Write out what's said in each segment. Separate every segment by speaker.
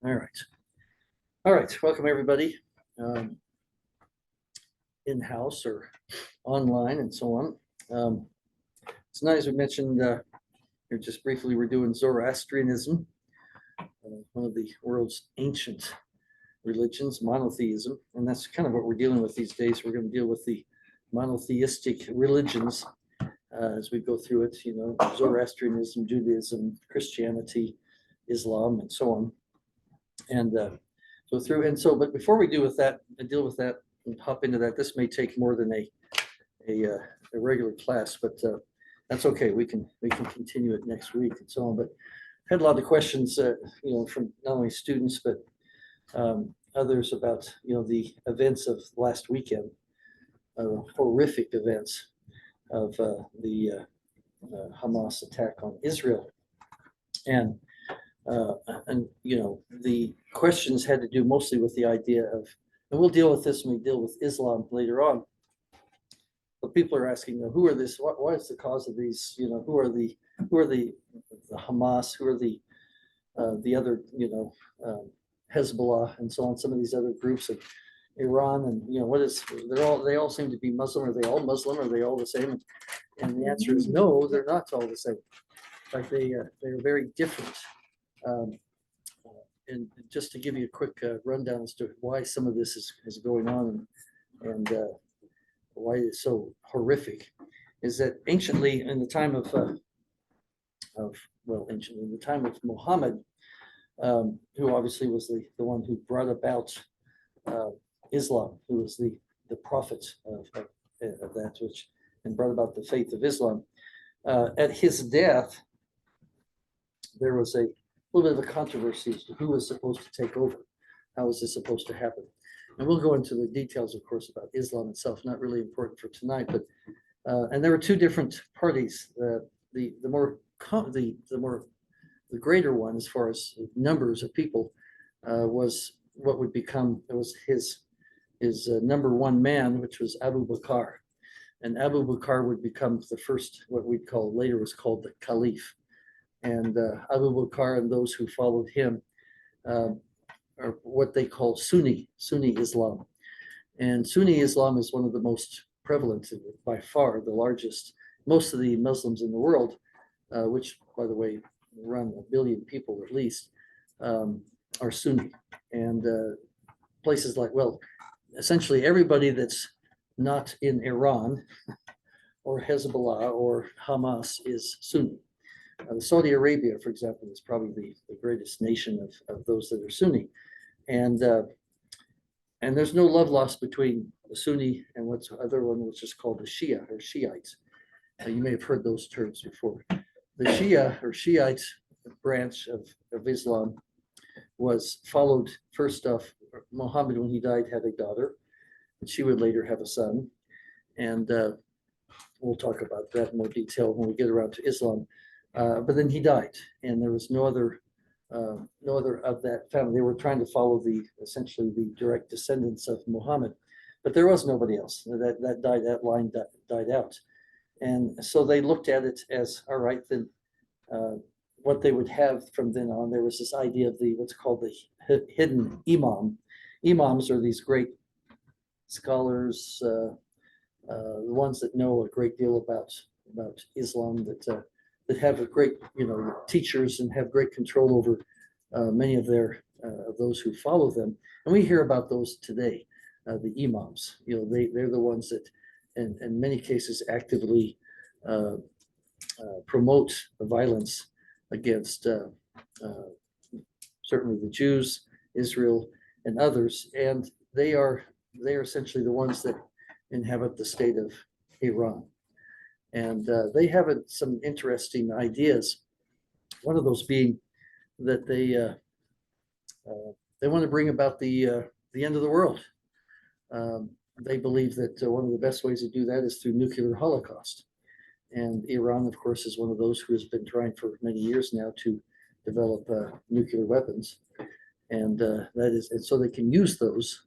Speaker 1: All right. All right. Welcome, everybody, in-house or online and so on. Tonight, as we mentioned here just briefly, we're doing Zoroastrianism, one of the world's ancient religions, monotheism. And that's kind of what we're dealing with these days. We're going to deal with the monotheistic religions as we go through it, Zoroastrianism, Judaism, Christianity, Islam, and so on. And but before we deal with that and hop into that, this may take more than a regular class, but that's okay. We can continue it next week and so on. But I had a lot of questions, from not only students but others about the events of last weekend, horrific events of the Hamas attack on Israel, and the questions had to do mostly with the idea of, and we'll deal with this when we deal with Islam later on. But people are asking, who are this? What is the cause of these? Who are the Hamas? Who are the other Hezbollah and so on? Some of these other groups of Iran, and they all seem to be Muslim. Are they all Muslim? Are they all the same? And the answer is no, they're not all the same. In fact, they're very different. And just to give you a quick rundown as to why some of this is going on and why it's so horrific, is that anciently in the time of Muhammad, who obviously was the one who brought about Islam, who was the prophet of that which and brought about the faith of Islam. At his death, there was a little bit of a controversy as to who was supposed to take over. How was this supposed to happen? And we'll go into the details, of course, about Islam itself. Not really important for tonight, but and there were two different parties. The greater one, as far as numbers of people, was what would become his number one man, which was Abu Bakr, and Abu Bakr would become the first, what we'd call later was called the Caliph. And Abu Bakr and those who followed him are what they call Sunni Islam. And Sunni Islam is one of the most prevalent, by far the largest. Most of the Muslims in the world, which, by the way, around 1 billion people at least, are Sunni. And places like, essentially everybody that's not in Iran or Hezbollah or Hamas is Sunni. Saudi Arabia, for example, is probably the greatest nation of those that are Sunni. And there's no love lost between the Sunni and what's the other one, which is called the Shia or Shiites. You may have heard those terms before. The Shia or Shiite branch of Islam was followed, first off, Muhammad, when he died, had a daughter, and she would later have a son. And we'll talk about that in more detail when we get around to Islam. But then he died, and there was no other of that family. They were trying to follow essentially the direct descendants of Muhammad, but there was nobody else. That line died out, and so they looked at it as, all right, then what they would have from then on. There was this idea of what's called the hidden imam. Imams are these great scholars, the ones that know a great deal about Islam, that have a great, teachers and have great control over many of those who follow them. And we hear about those today, the imams. They're the ones that, in many cases, actively promote the violence against certainly the Jews, Israel, and others. And they are essentially the ones that inhabit the state of Iran. And they have some interesting ideas. One of those being that they want to bring about the end of the world. They believe that one of the best ways to do that is through nuclear holocaust. And Iran, of course, is one of those who has been trying for many years now to develop nuclear weapons, and so they can use those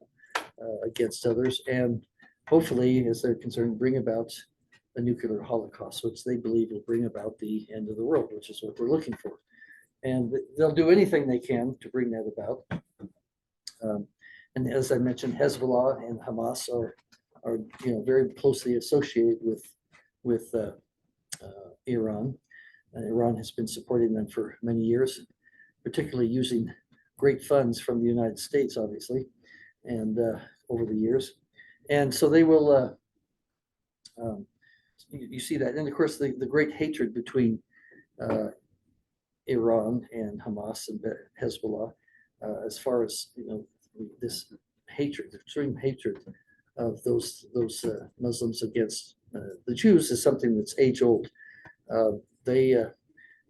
Speaker 1: against others, and hopefully, as they're concerned, bring about a nuclear holocaust, which they believe will bring about the end of the world, which is what we're looking for. and they'll do anything they can to bring that about. And as I mentioned, Hezbollah and Hamas are very closely associated with Iran. Iran has been supporting them for many years, particularly using great funds from the United States, obviously, and over the years. And so they will, you see that. And of course, the great hatred between Iran and Hamas and Hezbollah, as far as, this hatred, the extreme hatred of those Muslims against the Jews is something that's age old. And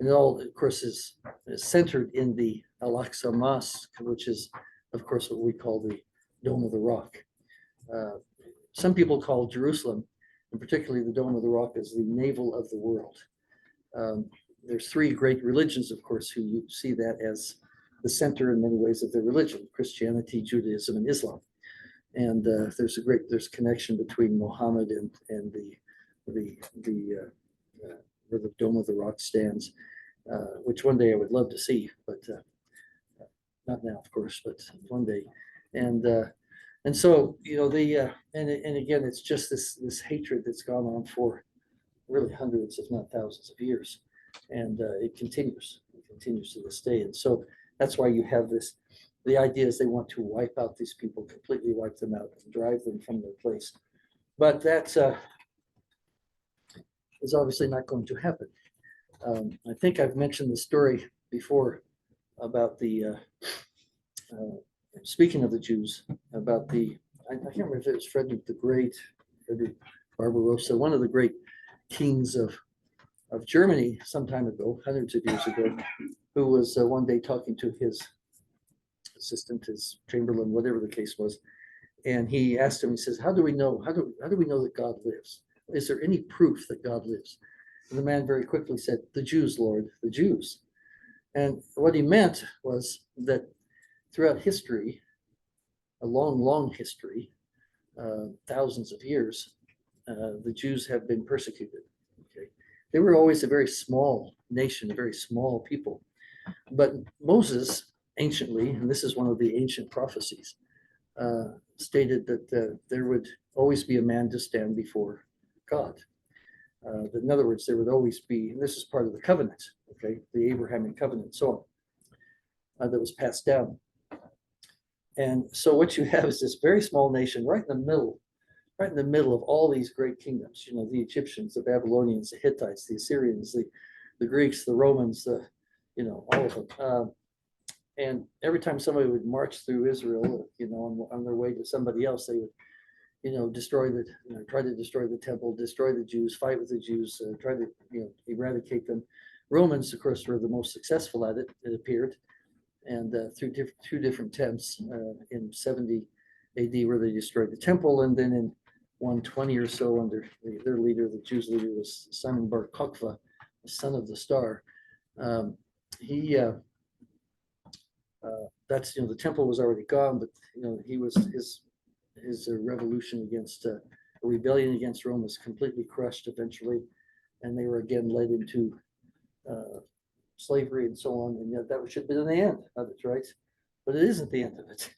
Speaker 1: it all, of course, is centered in the Al-Aqsa Mosque, which is, of course, what we call the Dome of the Rock. Some people call Jerusalem, and particularly the Dome of the Rock, as the navel of the world. There's three great religions, of course, who see that as the center in many ways of their religion: Christianity, Judaism, and Islam. And there's a connection between Muhammad and where the Dome of the Rock stands, which one day I would love to see, but not now, of course, but one day. And so and again, it's just this hatred that's gone on for really hundreds, if not thousands, of years, and it continues to this day. And so that's why you have this. The idea is they want to wipe out these people, completely wipe them out, and drive them from their place. But that is obviously not going to happen. I think I've mentioned the story before about speaking of the Jews, about I can't remember if it was Frederick the Great, Frederick Barbarossa, one of the great kings of Germany some time ago, hundreds of years ago, who was one day talking to his assistant, his chamberlain, whatever the case was, and he asked him, he says, how do we know that God lives? Is there any proof that God lives? And the man very quickly said, the Jews, Lord, the Jews. And what he meant was that throughout history, a long, long history, thousands of years, the Jews have been persecuted. Okay, they were always a very small nation, a very small people. But Moses, anciently, and this is one of the ancient prophecies, stated that there would always be a man to stand before God. In other words, there would always be, and this is part of the covenant, okay, the Abrahamic covenant, so on, that was passed down. And so what you have is this very small nation right in the middle of all these great kingdoms, the Egyptians, the Babylonians, the Hittites, the Assyrians, the Greeks, the Romans, all of them. And every time somebody would march through Israel, on their way to somebody else, they would, try to destroy the temple, destroy the Jews, fight with the Jews, try to, eradicate them. Romans, of course, were the most successful at it, it appeared. And through two different attempts in 70 AD, where they destroyed the temple, and then in 120 or so under their leader, the Jews' leader was Simon Bar Kokhba, the son of the star. That's the temple was already gone, but he was his revolution against a rebellion against Rome was completely crushed eventually, and they were again led into slavery and so on, and yet that should have been the end of it, right? But it isn't the end of it.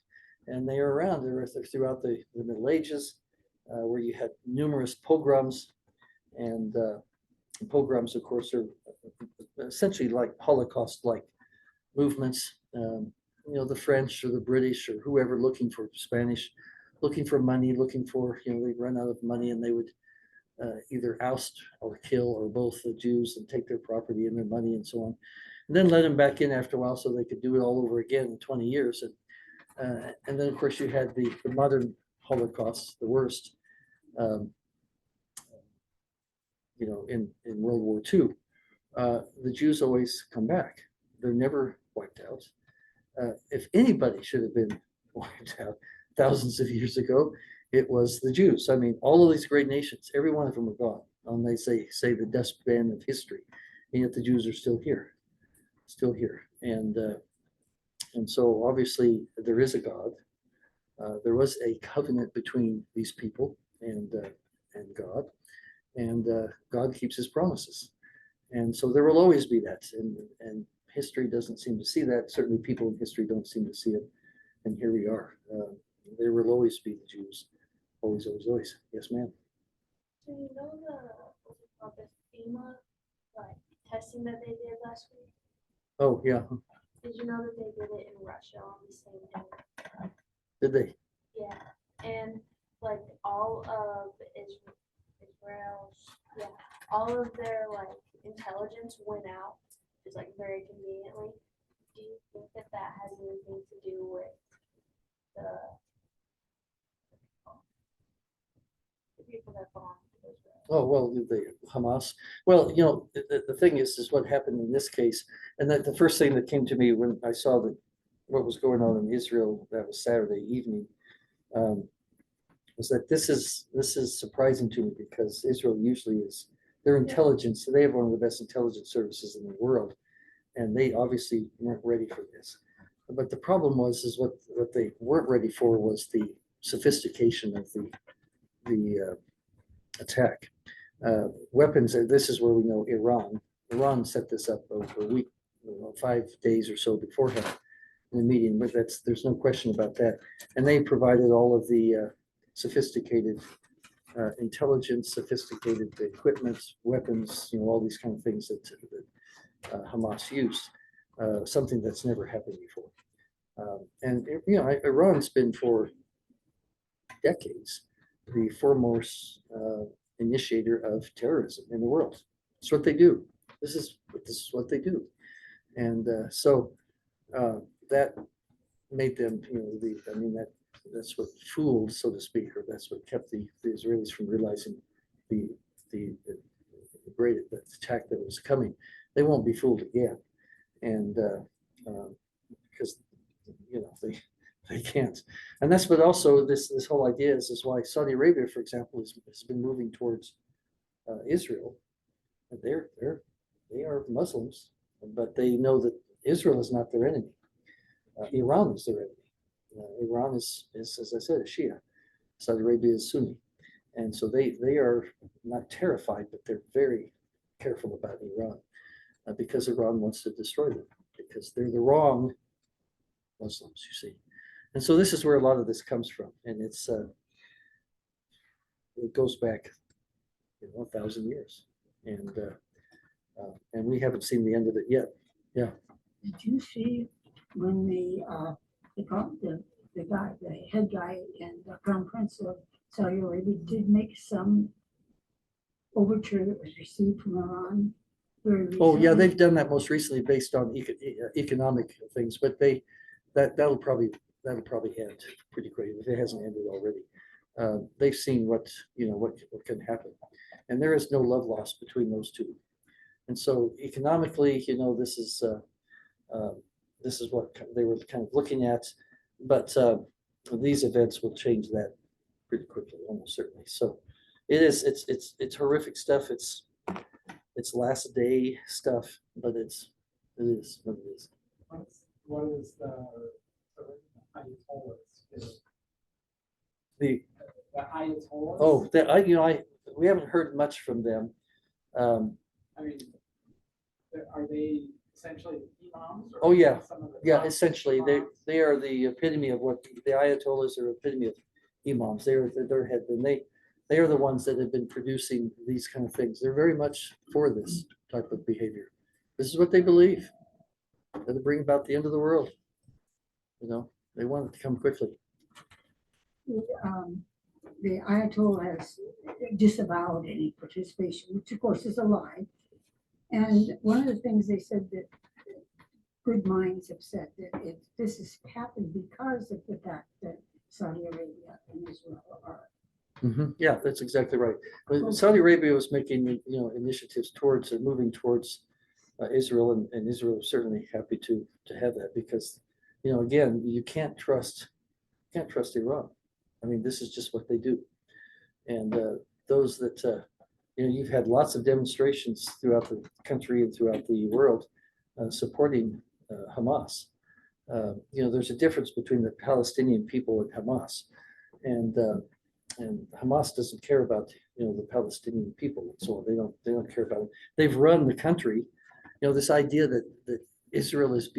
Speaker 1: And they are around throughout the Middle Ages, where you had numerous pogroms, and pogroms, of course, are essentially like Holocaust-like movements. The French or the British or whoever looking for Spanish, looking for money, they'd run out of money, and they would either oust or kill or both the Jews and take their property and their money and so on, and then let them back in after a while so they could do it all over again in 20 years. And then, of course, you had the modern Holocaust, the worst, in World War II. The Jews always come back. They're never wiped out. If anybody should have been wiped out thousands of years ago, it was the Jews. I mean, all of these great nations, every one of them are gone. They say the dustbin of history, and yet the Jews are still here. And so obviously there is a God. There was a covenant between these people and God, and God keeps his promises. And so there will always be that. And history doesn't seem to see that. Certainly people in history don't seem to see it. And here we are. There will always be the Jews. Always, always, always. Yes, ma'am.
Speaker 2: So you know what's it called, the FEMA like testing that they did last week?
Speaker 1: Oh, yeah.
Speaker 2: Did you know that they did it in Russia on the same day?
Speaker 1: Did they?
Speaker 2: Yeah, and like all of Israel's, yeah, all of their like intelligence went out, just like very conveniently. Do you think that that has anything to do with the people that bombed Israel?
Speaker 1: Oh, well, the Hamas. Well, the thing is what happened in this case. And that the first thing that came to me when I saw what was going on in Israel, that was Saturday evening, was that this is surprising to me because Israel usually is their intelligence. They have one of the best intelligence services in the world, and they obviously weren't ready for this. But the problem is what they weren't ready for was the sophistication of the attack. Weapons. This is where we know Iran. Iran set this up a week, 5 days or so beforehand in the meeting. But there's no question about that. And they provided all of the sophisticated intelligence, sophisticated equipment, weapons, all these kind of things that Hamas used. Something that's never happened before. And Iran's been for decades the foremost initiator of terrorism in the world. It's what they do. This is what they do, and so that made them, that's what fooled, so to speak, or that's what kept the Israelis from realizing the great attack that was coming. They won't be fooled again, and because they can't. And that's what also this whole idea is why Saudi Arabia, for example, has been moving towards Israel. And they are Muslims, but they know that Israel is not their enemy. Iran is their enemy. Iran is, as I said, a Shia. Saudi Arabia is Sunni. And so they are not terrified, but they're very careful about Iran because Iran wants to destroy them because they're the wrong Muslims, you see. And so this is where a lot of this comes from, and it goes back 1,000 years, and we haven't seen the end of it yet. Yeah.
Speaker 3: Did you see when the head guy and the crown prince of Saudi Arabia did make some overture that was received from Iran?
Speaker 1: Oh yeah, they've done that most recently based on economic things, but that'll probably end pretty quickly if it hasn't ended already. They've seen what can happen, and there is no love lost between those two. And so economically, this is what they were kind of looking at, but these events will change that pretty quickly, almost certainly. So it's horrific stuff. It's last day stuff, but it is what it is.
Speaker 4: What is the Ayatollahs?
Speaker 1: The
Speaker 4: Ayatollahs?
Speaker 1: We haven't heard much from them.
Speaker 4: I mean, are they essentially imams?
Speaker 1: Oh yeah, essentially they are the epitome of what the Ayatollahs are. Epitome of imams. They're their head, and they are the ones that have been producing these kind of things. They're very much for this type of behavior. This is what they believe. That to bring about the end of the world. They want it to come quickly.
Speaker 3: The Ayatollah has disavowed any participation, which of course is a lie. And one of the things they said that good minds have said that this has happened because of the fact that Saudi Arabia and Israel are.
Speaker 1: Mm-hmm. Yeah, that's exactly right. But Saudi Arabia was making initiatives towards moving towards Israel, and Israel is certainly happy to have that because again, you can't trust Iran. I mean, this is just what they do. And those that you've had lots of demonstrations throughout the country and throughout the world supporting Hamas. There's a difference between the Palestinian people and Hamas, and Hamas doesn't care about the Palestinian people and so on. They don't care about it. They've run the country. This idea that Israel is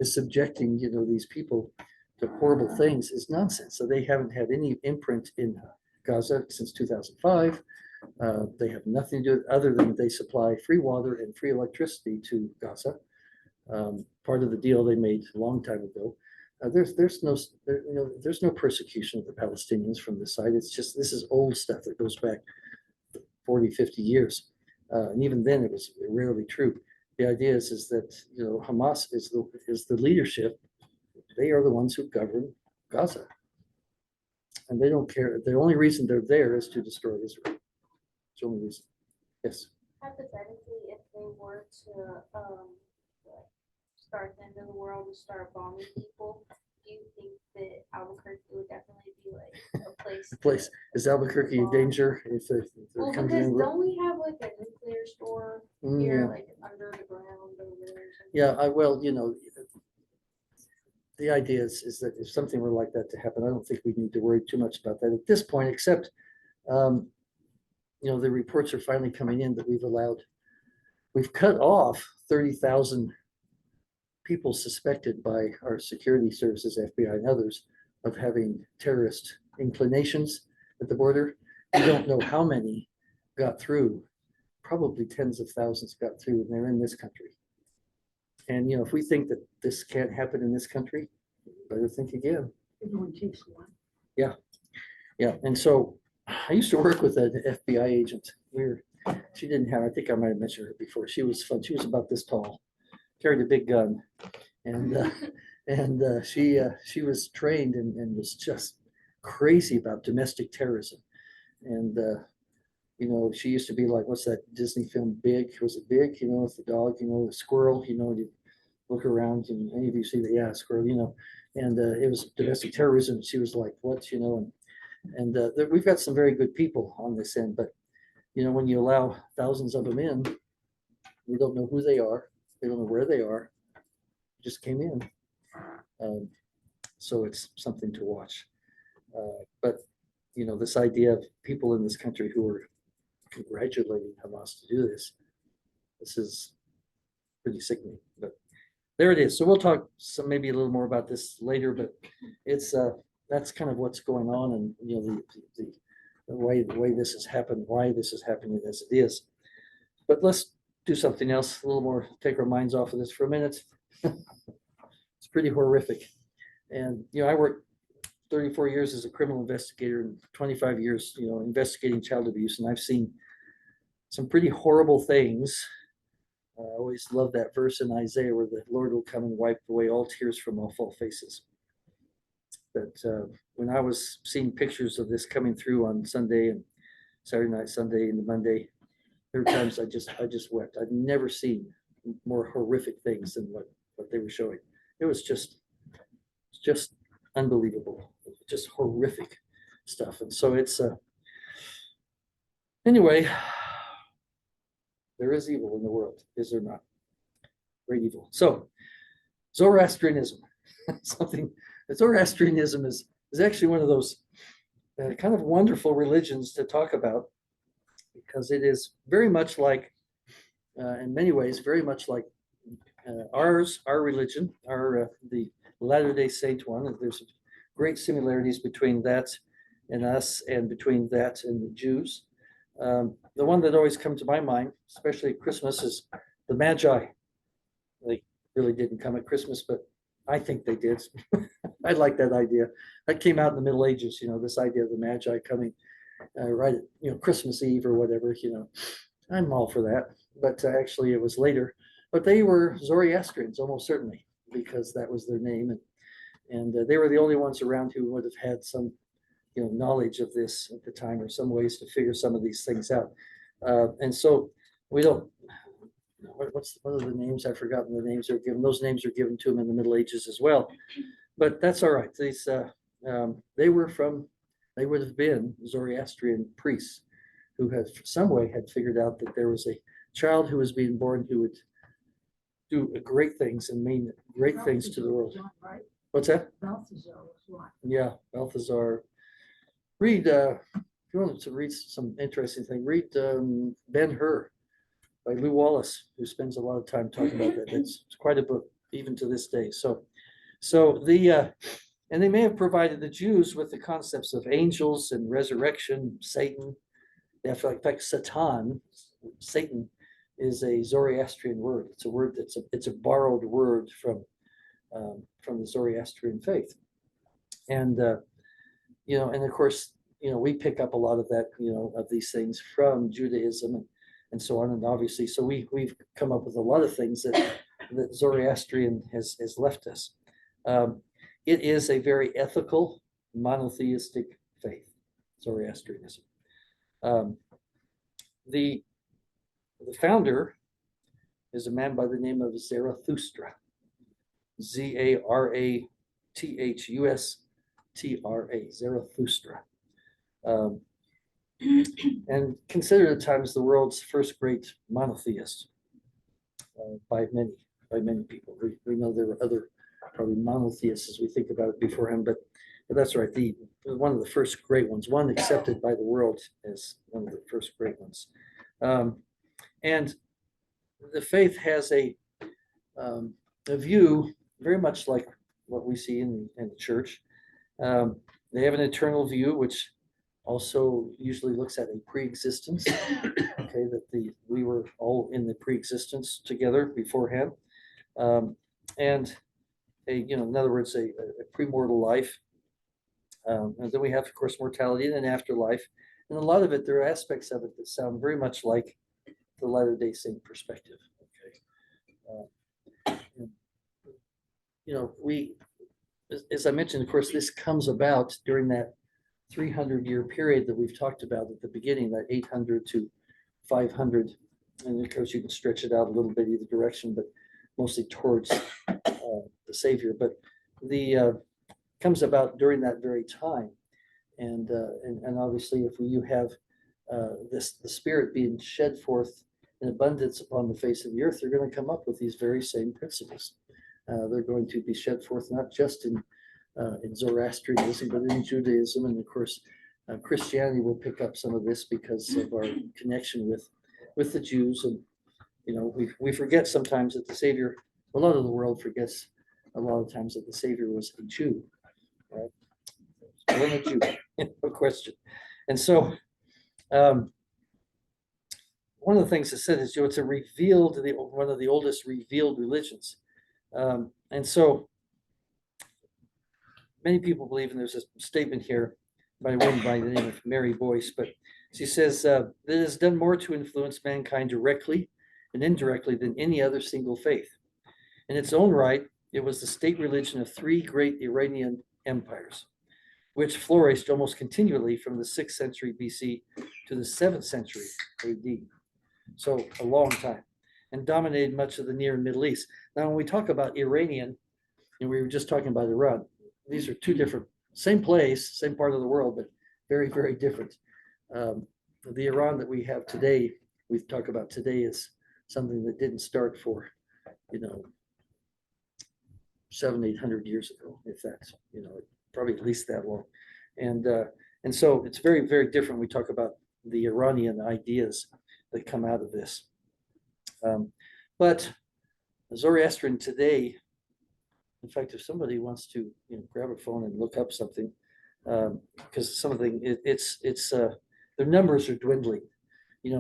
Speaker 1: subjecting, these people to horrible things is nonsense. So they haven't had any imprint in Gaza since 2005. They have nothing to do other than they supply free water and free electricity to Gaza. Part of the deal they made a long time ago. There's no persecution of the Palestinians from this side. It's just, this is old stuff that goes back 40, 50 years. And even then it was rarely true. The idea is that, Hamas is the leadership. They are the ones who govern Gaza. And they don't care. The only reason they're there is to destroy Israel. It's the only reason. Yes.
Speaker 2: Hypothetically, if they were to like, start the end of the world and start bombing people, do you think that Albuquerque would definitely be like a place?
Speaker 1: Place is Albuquerque a danger if they're
Speaker 2: Well,
Speaker 1: coming
Speaker 2: because
Speaker 1: in?
Speaker 2: don't we have like a nuclear store here, like under the ground over there? Or something?
Speaker 1: Yeah, the idea is that if something were like that to happen, I don't think we need to worry too much about that at this point, except, the reports are finally coming in that we've cut off 30,000 people suspected by our security services, FBI and others, of having terrorist inclinations at the border. We don't know how many got through. Probably tens of thousands got through, and they're in this country. And, if we think that this can't happen in this country, better think again.
Speaker 3: Everyone takes one.
Speaker 1: Yeah. And so I used to work with an FBI agent. She didn't have, I think I might have mentioned her before. She was fun. She was about this tall, carried a big gun. And she was trained and was just crazy about domestic terrorism. And, she used to be like, what's that Disney film, Big? Was it Big? With the dog, the squirrel, you look around and any of you see the, yeah, squirrel, and it was domestic terrorism. She was like, what, and we've got some very good people on this end, but, when you allow thousands of them in, we don't know who they are. They don't know where they are. Just came in. So it's something to watch. But, this idea of people in this country who are congratulating Hamas to do this is pretty sickening, but there it is. So we'll talk maybe a little more about this later, but it's that's kind of what's going on, and the way this has happened, why this is happening as it is. But let's do something else, a little more, take our minds off of this for a minute. It's pretty horrific. And I worked 34 years as a criminal investigator and 25 years, investigating child abuse, and I've seen some pretty horrible things. I always love that verse in Isaiah where the Lord will come and wipe away all tears from all fall faces. But when I was seeing pictures of this coming through on Sunday and Saturday night, Sunday and Monday, there were times I just wept. I've never seen more horrific things than what they were showing. It was just unbelievable, just horrific stuff. And so it's anyway, there is evil in the world, is there not? Great evil. So Zoroastrianism, Zoroastrianism is actually one of those kind of wonderful religions to talk about, because it is very much like, in many ways, very much like our religion, the Latter-day Saint one. There's great similarities between that and us, and between that and the Jews. The one that always comes to my mind, especially at Christmas, is the Magi. They really didn't come at Christmas, but I think they did. I like that idea. That came out in the Middle Ages, this idea of the Magi coming right at Christmas Eve or whatever. I'm all for that. But actually, it was later. But they were Zoroastrians, almost certainly, because that was their name, and they were the only ones around who would have had some knowledge of this at the time, or some ways to figure some of these things out. And so we don't, what are the names? I've forgotten the names they're given. Those names are given to them in the Middle Ages as well. But that's all right. These, they would have been Zoroastrian priests who had some way had figured out that there was a child who was being born who would do great things and mean great things to the world.
Speaker 3: Right?
Speaker 1: What's that?
Speaker 3: Balthazar was one.
Speaker 1: Yeah, Balthazar. Read, if you want to read some interesting thing, read Ben-Hur, by Lew Wallace, who spends a lot of time talking about that. It's quite a book, even to this day. And they may have provided the Jews with the concepts of angels and resurrection, Satan. In fact, Satan is a Zoroastrian word. It's a word it's a borrowed word from the Zoroastrian faith. And and of course, we pick up a lot of that, of these things from Judaism and so on. And obviously, so we've come up with a lot of things that Zoroastrian has left us. It is a very ethical, monotheistic faith, Zoroastrianism. The founder is a man by the name of Zarathustra, Zarathustra, Zarathustra. And considered at times the world's first great monotheist by many people. We know there were other probably monotheists as we think about it before him, but that's right. One of the first great ones, one accepted by the world as one of the first great ones. And the faith has a view very much like what we see in the church. They have an eternal view, which also usually looks at a pre-existence. Okay, that we were all in the pre-existence together beforehand, and in other words, a premortal life. And then we have, of course, mortality and an afterlife. And a lot of it, there are aspects of it that sound very much like the Latter-day Saint perspective. Okay. As I mentioned, of course, this comes about during that 300-year period that we've talked about at the beginning, that 800 to 500. And of course, you can stretch it out a little bit either direction, but mostly towards the Savior. But the comes about during that very time. And obviously, if you have the Spirit being shed forth in abundance upon the face of the earth, they're going to come up with these very same principles. They're going to be shed forth not just in Zoroastrianism, but in Judaism. And of course, Christianity will pick up some of this because of our connection with the Jews. And, we forget sometimes that the Savior, a lot of the world forgets a lot of times that the Savior was a Jew, right? Born a Jew, no question. And so, one of the things that said is, it's one of the oldest revealed religions. And so many people believe, and there's a statement here by a woman by the name of Mary Boyce, but she says that it has done more to influence mankind directly and indirectly than any other single faith. In its own right, it was the state religion of three great Iranian empires, which flourished almost continually from the 6th century BC to the 7th century AD. So a long time, and dominated much of the Near and Middle East. Now, when we talk about Iranian, and we were just talking about Iran, these are two different, same place, same part of the world, but very, very different. The Iran that we have today, we've talked about today, is something that didn't start for, 700-800 years ago, if that's, probably at least that long. And so it's very, very different. We talk about the Iranian ideas that come out of this. But Zoroastrian today, in fact, if somebody wants to grab a phone and look up something, because their numbers are dwindling.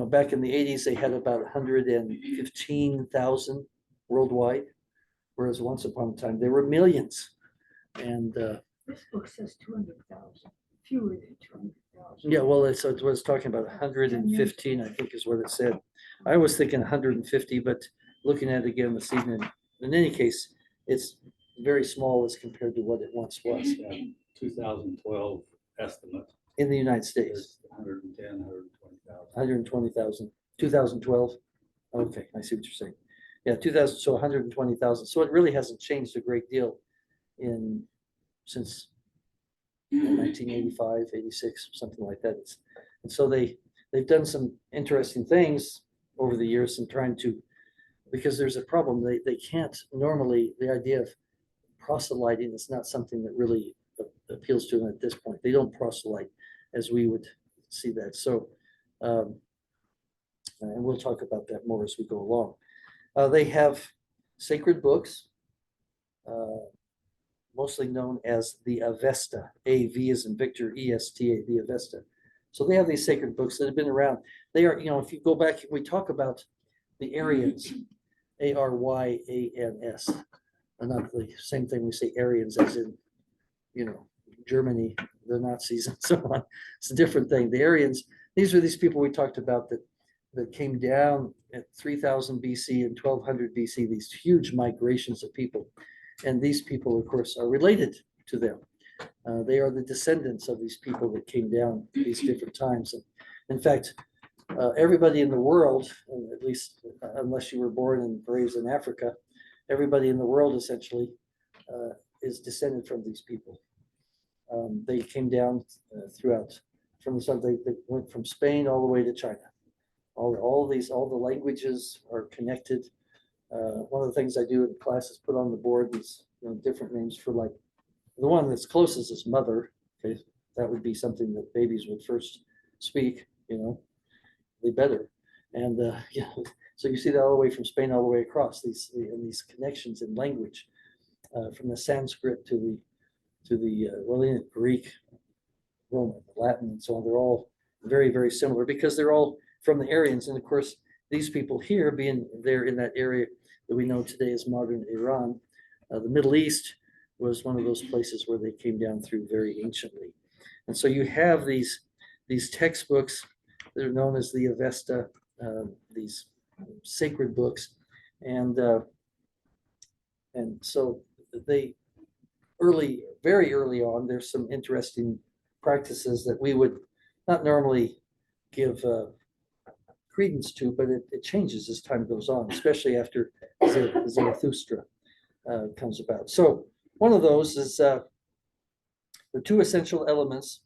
Speaker 1: Back in the 80s, they had about 115,000 worldwide, whereas once upon a time there were millions. And
Speaker 3: This book says 200,000, fewer than 200,000.
Speaker 1: yeah, well, it's what it's talking about. 115, I think, is what it said. I was thinking 150, but looking at it again this evening, in any case, it's very small as compared to what it once was.
Speaker 5: 2012 estimate
Speaker 1: In the United States.
Speaker 5: is 110, 120,000.
Speaker 1: 120,000, 2012. Okay, I see what you're saying. Yeah, 2000, so 120,000. So it really hasn't changed a great deal since 1985, 86, something like that. And so they've done some interesting things over the years in trying to, because there's a problem. They can't normally, the idea of proselyting is not something that really appeals to them at this point. They don't proselyte as we would see that. So And we'll talk about that more as we go along. They have sacred books, mostly known as the Avesta. A-V as in Victor, E-S-T-A, the Avesta. So they have these sacred books that have been around. They are, if you go back, we talk about the Aryans, A-R-Y-A-N-S. And not the same thing we say Aryans as in, Germany, the Nazis and so on. It's a different thing. The Aryans, these are these people we talked about that came down at 3000 BC and 1200 BC, these huge migrations of people. And these people, of course, are related to them. They are the descendants of these people that came down these different times. And in fact, everybody in the world, at least unless you were born and raised in Africa, everybody in the world essentially is descended from these people. They came down throughout from the south. They went from Spain all the way to China. All the languages are connected. One of the things I do in class is put on the board these different names for, like, the one that's closest is mother. Okay, that would be something that babies would first speak. They better, and so you see that all the way from Spain all the way across these connections in language, from the Sanskrit to the Greek, Roman, Latin, and so on. They're all very, very similar because they're all from the Aryans. And of course, these people here, being there in that area that we know today as modern Iran, the Middle East was one of those places where they came down through very anciently. And so you have these textbooks that are known as the Avesta, these sacred books, and so they very early on, there's some interesting practices that we would not normally give credence to, but it changes as time goes on, especially after Zarathustra comes about. So one of those is the two essential elements,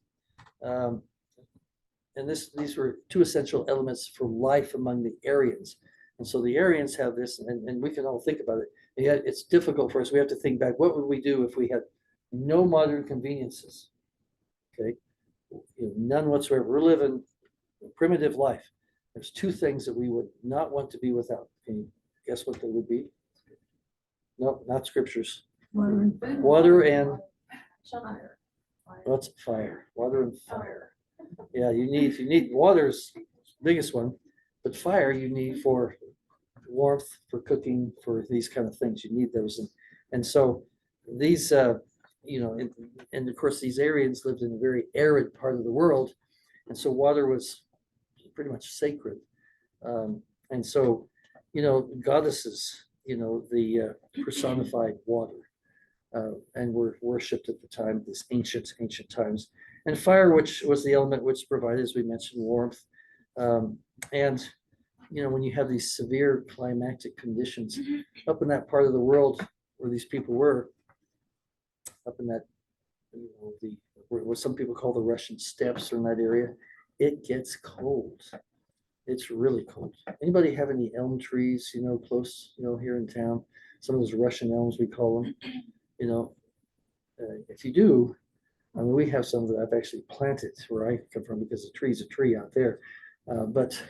Speaker 1: and these were two essential elements for life among the Aryans. And so the Aryans have this, and we can all think about it. And yet it's difficult for us. We have to think back, what would we do if we had no modern conveniences? Okay, none whatsoever. We're living a primitive life. There's two things that we would not want to be without. Can you guess what they would be? No, not scriptures. Water and
Speaker 2: Fire.
Speaker 1: what's fire? Water and fire. Yeah, you need water's the biggest one, but fire you need for warmth, for cooking, for these kind of things. You need those, and so these and of course these Aryans lived in a very arid part of the world, and so water was pretty much sacred. And so goddesses, the personified water, and were worshipped at the time, this ancient times. And fire, which was the element which provided, as we mentioned, warmth. And when you have these severe climactic conditions up in that part of the world where these people were, up in that, what some people call the Russian steppes, or in that area, it gets cold. It's really cold. Anybody have any elm trees, close, here in town? Some of those Russian elms, we call them. If you do, I mean, we have some that I've actually planted where I come from, because the tree's a tree out there. But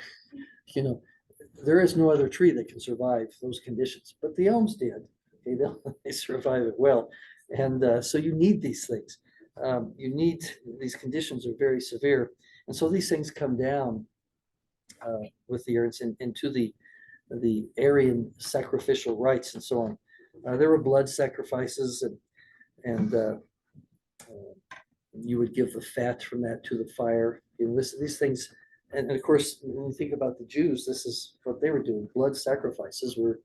Speaker 1: there is no other tree that can survive those conditions. But the elms did. Okay, they survive it well. And so you need these things. These conditions are very severe. And so these things come down with the Aryans into the Aryan sacrificial rites and so on. There were blood sacrifices, and you would give the fat from that to the fire. These things, and of course, when you think about the Jews, this is what they were doing. Blood sacrifices were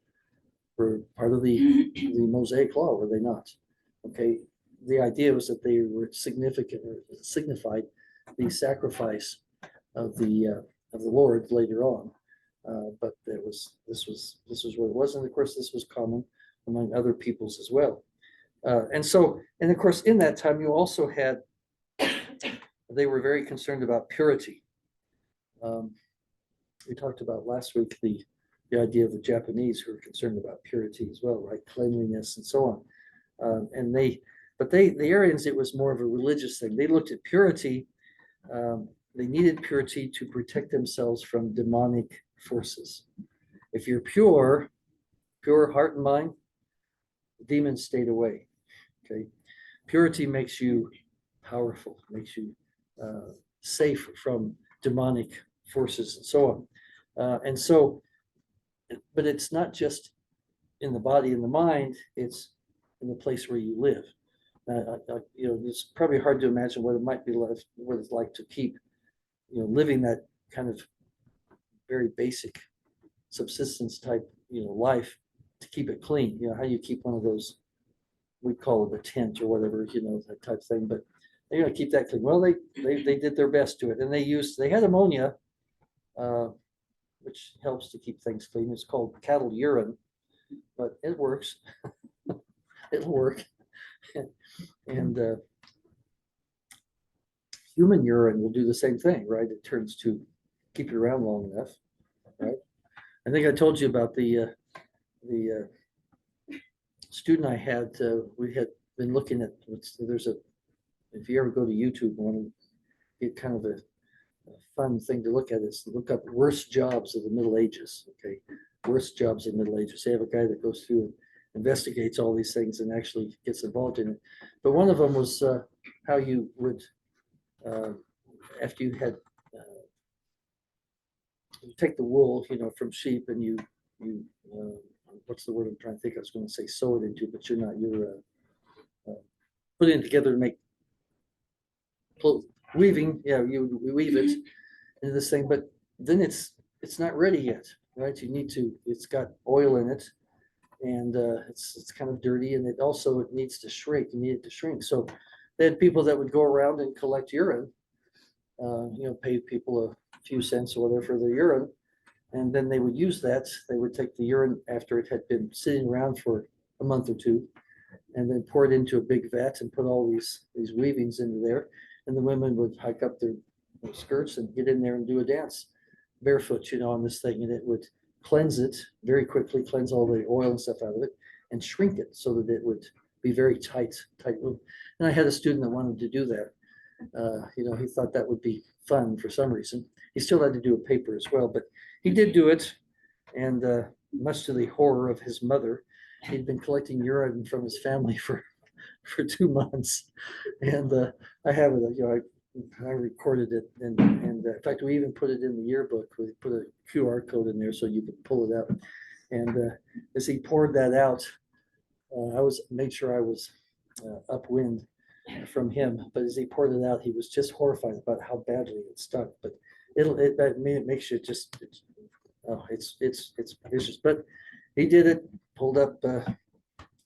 Speaker 1: part of the Mosaic law, were they not? Okay, the idea was that they were signified the sacrifice of the Lord later on. But this was what it was, and of course, this was common among other peoples as well. And of course, in that time, you also had, they were very concerned about purity. We talked about last week the idea of the Japanese, who were concerned about purity as well, right? Cleanliness and so on. The Aryans, it was more of a religious thing. They looked at purity. They needed purity to protect themselves from demonic forces. If you're pure heart and mind, demons stayed away. Okay, purity makes you powerful, makes you safe from demonic forces and so on. But it's not just in the body and the mind, it's in the place where you live. It's probably hard to imagine what it might be like, what it's like to keep, living that kind of very basic subsistence type, life, to keep it clean. How you keep one of those, we call it a tent or whatever, that type of thing, but they're going to keep that clean. Well, they did their best to it, and they had ammonia, which helps to keep things clean. It's called cattle urine, but it works. It'll work. And human urine will do the same thing, right? It turns to keep you around long enough, right? I think I told you about the student I had. We had been looking at, if you ever go to YouTube, want to get kind of a fun thing to look at is look up worst jobs of the Middle Ages. Okay, worst jobs of the Middle Ages. They have a guy that goes through and investigates all these things and actually gets involved in it. But one of them was how you would, after you had, you take the wool, from sheep, and you what's the word I'm trying to think? I was going to say sew it into, but you're not. You're putting it together to make weaving. Yeah, you weave it into this thing, but then it's not ready yet, right? You need to. It's got oil in it, and it's kind of dirty, and it needs to shrink. You need it to shrink. So they had people that would go around and collect urine. Pay people a few cents or whatever for the urine, and then they would use that. They would take the urine after it had been sitting around for a month or two, and then pour it into a big vat and put all these weavings into there. And the women would hike up their skirts and get in there and do a dance barefoot, on this thing, and it would cleanse it very quickly, cleanse all the oil and stuff out of it, and shrink it so that it would be very tight wound. And I had a student that wanted to do that. He thought that would be fun for some reason. He still had to do a paper as well, but he did do it. And much to the horror of his mother, he'd been collecting urine from his family for 2 months. And I have it, I recorded it. And in fact, we even put it in the yearbook. We put a QR code in there so you could pull it out. And as he poured that out, I made sure I was upwind from him, but as he poured it out, he was just horrified about how badly it stuck. But it makes you just, it's vicious. But he did it, pulled up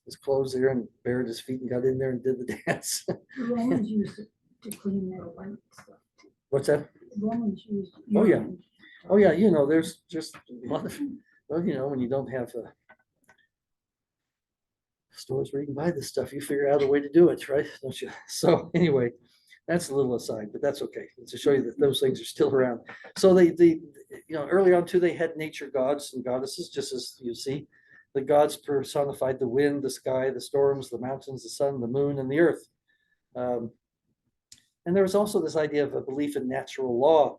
Speaker 1: his clothes there and bared his feet and got in there and did the dance.
Speaker 3: The Romans used it to clean their white stuff.
Speaker 1: What's that?
Speaker 3: The Romans used.
Speaker 1: Oh, yeah.
Speaker 3: urine.
Speaker 1: Oh yeah, there's just a lot of, when you don't have stores where you can buy this stuff, you figure out a way to do it, right? Don't you? So anyway, that's a little aside, but that's okay. To show you that those things are still around. So they early on too, they had nature gods and goddesses, just as you see. The gods personified the wind, the sky, the storms, the mountains, the sun, the moon, and the earth. And there was also this idea of a belief in natural law,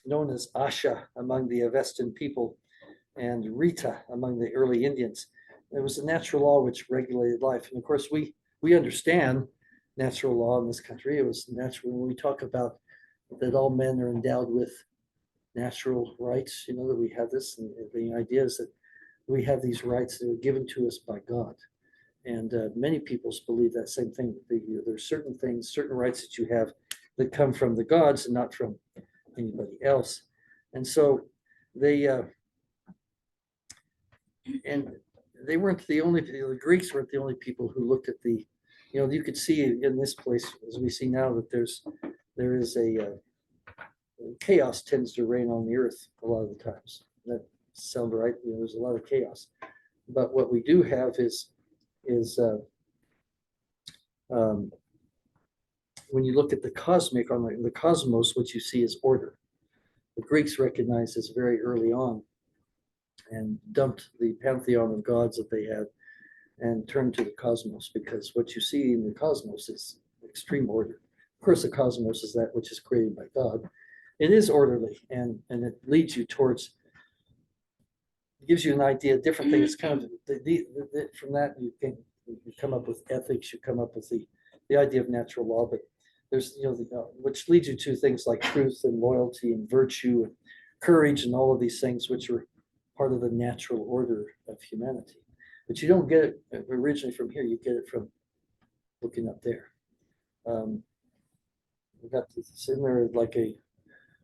Speaker 1: known as Asha among the Avestan people and Rita among the early Indians. It was a natural law which regulated life. And of course, we understand natural law in this country. It was natural when we talk about that all men are endowed with natural rights, that we have this, and the idea is that we have these rights that are given to us by God. And many peoples believe that same thing. There's certain things, certain rights that you have that come from the gods and not from anybody else. And so they weren't the only, the Greeks weren't the only people who looked at you could see in this place, as we see now, that there is a chaos tends to reign on the earth a lot of the times. That sounds right. There's a lot of chaos. But what we do have is when you look at the cosmic, on the cosmos, what you see is order. The Greeks recognized this very early on and dumped the pantheon of gods that they had and turned to the cosmos, because what you see in the cosmos is extreme order. Of course, the cosmos is that which is created by God, it is orderly, and it leads you towards, gives you an idea of different things. Kind of from that you can you come up with ethics, you come up with the idea of natural law, but there's which leads you to things like truth and loyalty and virtue and courage and all of these things which are part of the natural order of humanity. But you don't get it originally from here, you get it from looking up there. We got this in there like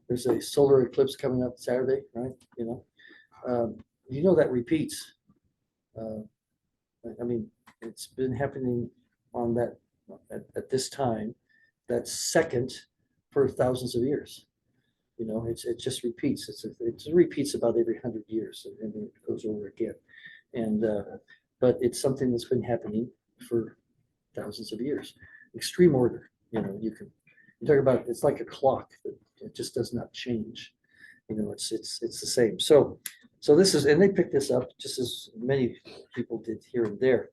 Speaker 1: there's a solar eclipse coming up Saturday, right? That repeats. I mean, it's been happening on that at this time, that second for thousands of years. It just repeats. It repeats about every 100 years, and then it goes over again. And but it's something that's been happening for thousands of years. Extreme order. You talk about, it's like a clock that it just does not change. It's the same. So this is, and they picked this up just as many people did here and there.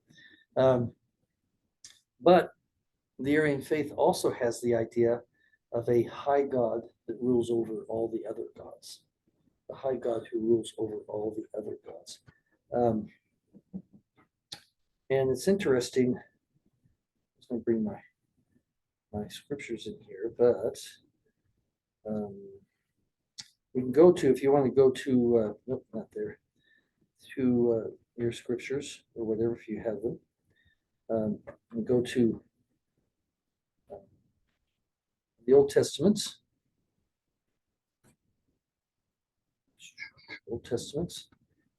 Speaker 1: But the Aryan faith also has the idea of a high God that rules over all the other gods. The high God who rules over all the other gods. And it's interesting. I'm just going to bring my scriptures in here, but we can go to, if you want to go to, nope, not there, to your scriptures or whatever, if you have them. And go to the Old Testament.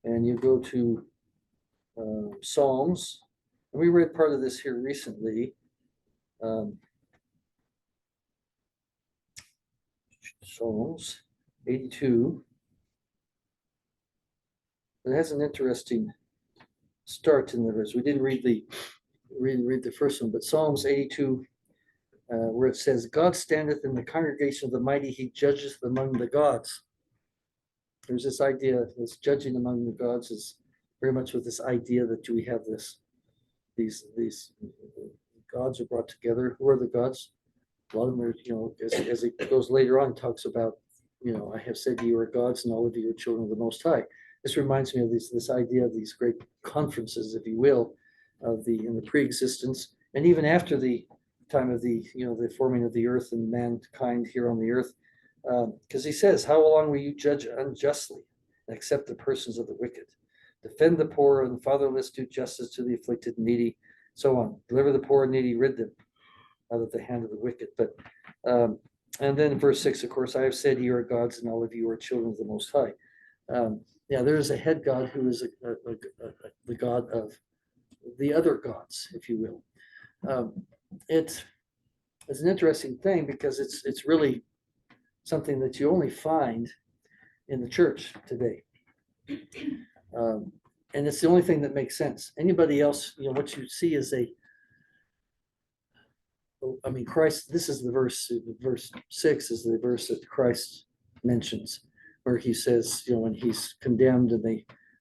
Speaker 1: And you go to Psalms. And we read part of this here recently. Psalms 82. It has an interesting start in the verse. We didn't read the first one, but Psalms 82, where it says, God standeth in the congregation of the mighty, he judgeth among the gods. There's this idea, this judging among the gods is very much with this idea that we have these gods are brought together. Who are the gods? A lot of them are, as it goes later on, talks about, I have said you are gods and all of you are children of the Most High. This reminds me of this idea of these great conferences, if you will, in the pre-existence, and even after the time of the forming of the earth and mankind here on the earth, because he says, how long will you judge unjustly and accept the persons of the wicked? Defend the poor and the fatherless, do justice to the afflicted and needy, so on. Deliver the poor and needy, rid them out of the hand of the wicked. But and then verse 6, of course, I have said you are gods and all of you are children of the Most High. There is a head God who is the God of the other gods, if you will. It's an interesting thing because it's really something that you only find in the church today. And it's the only thing that makes sense. Anybody else, what you see is Christ, this is the verse 6 is the verse that Christ mentions, where he says, when he's condemned and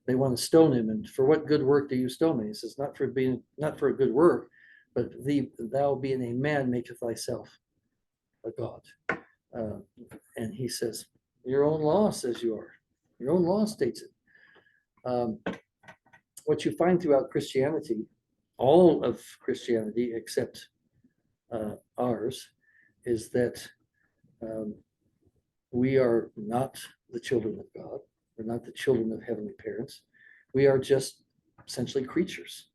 Speaker 1: they want to stone him, and for what good work do you stone me? He says, not for a good work, but thou being a man maketh thyself a God. And he says, your own law says you are. Your own law states it. What you find throughout Christianity, all of Christianity except ours, is that we are not the children of God. We're not the children of heavenly parents. We are just essentially creatures.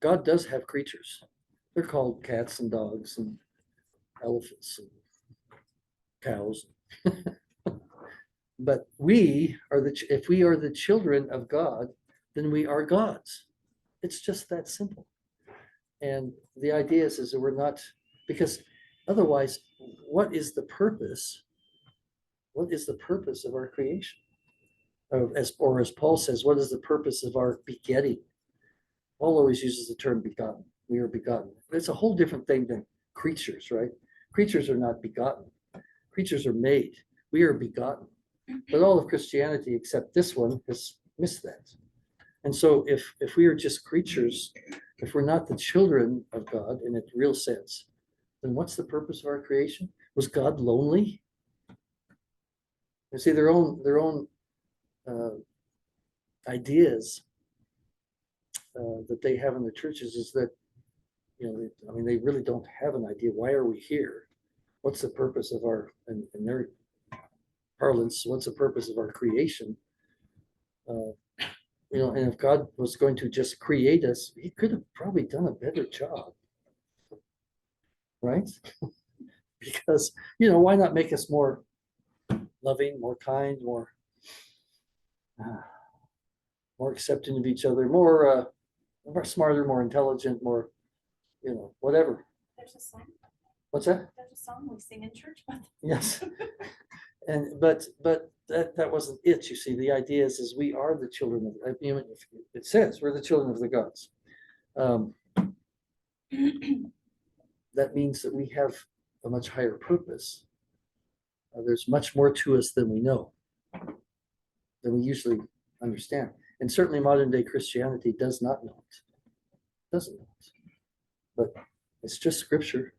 Speaker 1: God does have creatures. They're called cats and dogs and elephants and cows. But if we are the children of God, then we are gods. It's just that simple. And the idea is that we're not, because otherwise, what is the purpose? What is the purpose of our creation? Or as Paul says, what is the purpose of our begetting? Paul always uses the term begotten. We are begotten. It's a whole different thing than creatures, right? Creatures are not begotten. Creatures are made. We are begotten. But all of Christianity, except this one, has missed that. And so if we are just creatures, if we're not the children of God in a real sense, then what's the purpose of our creation? Was God lonely? You see, their own ideas that they have in the churches is that, I mean, they really don't have an idea. Why are we here? What's the purpose of in their parlance, what's the purpose of our creation? And if God was going to just create us, he could have probably done a better job, right? Because, why not make us more loving, more kind, more accepting of each other, more smarter, more intelligent, more, whatever.
Speaker 6: There's a song.
Speaker 1: What's that?
Speaker 6: There's a song we sing in church, but
Speaker 1: Yes. But that wasn't it. You see, the idea is we are the children of, it says we're the children of the gods. That means that we have a much higher purpose. There's much more to us than we know, than we usually understand. And certainly modern day Christianity does not know it. Doesn't know it. But it's just scripture.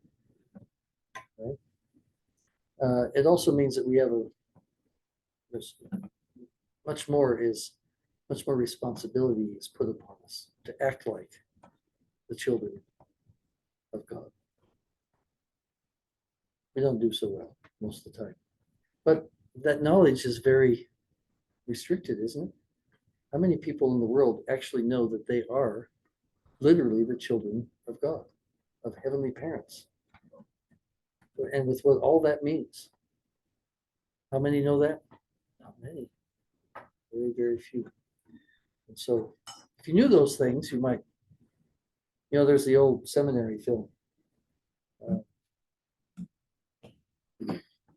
Speaker 1: Right? It also means that we have there's much more responsibility is put upon us to act like the children of God. We don't do so well most of the time. But that knowledge is very restricted, isn't it? How many people in the world actually know that they are literally the children of God, of heavenly parents? And with what all that means. How many know that? Not many. Very, very few. And so if you knew those things, you might, there's the old seminary film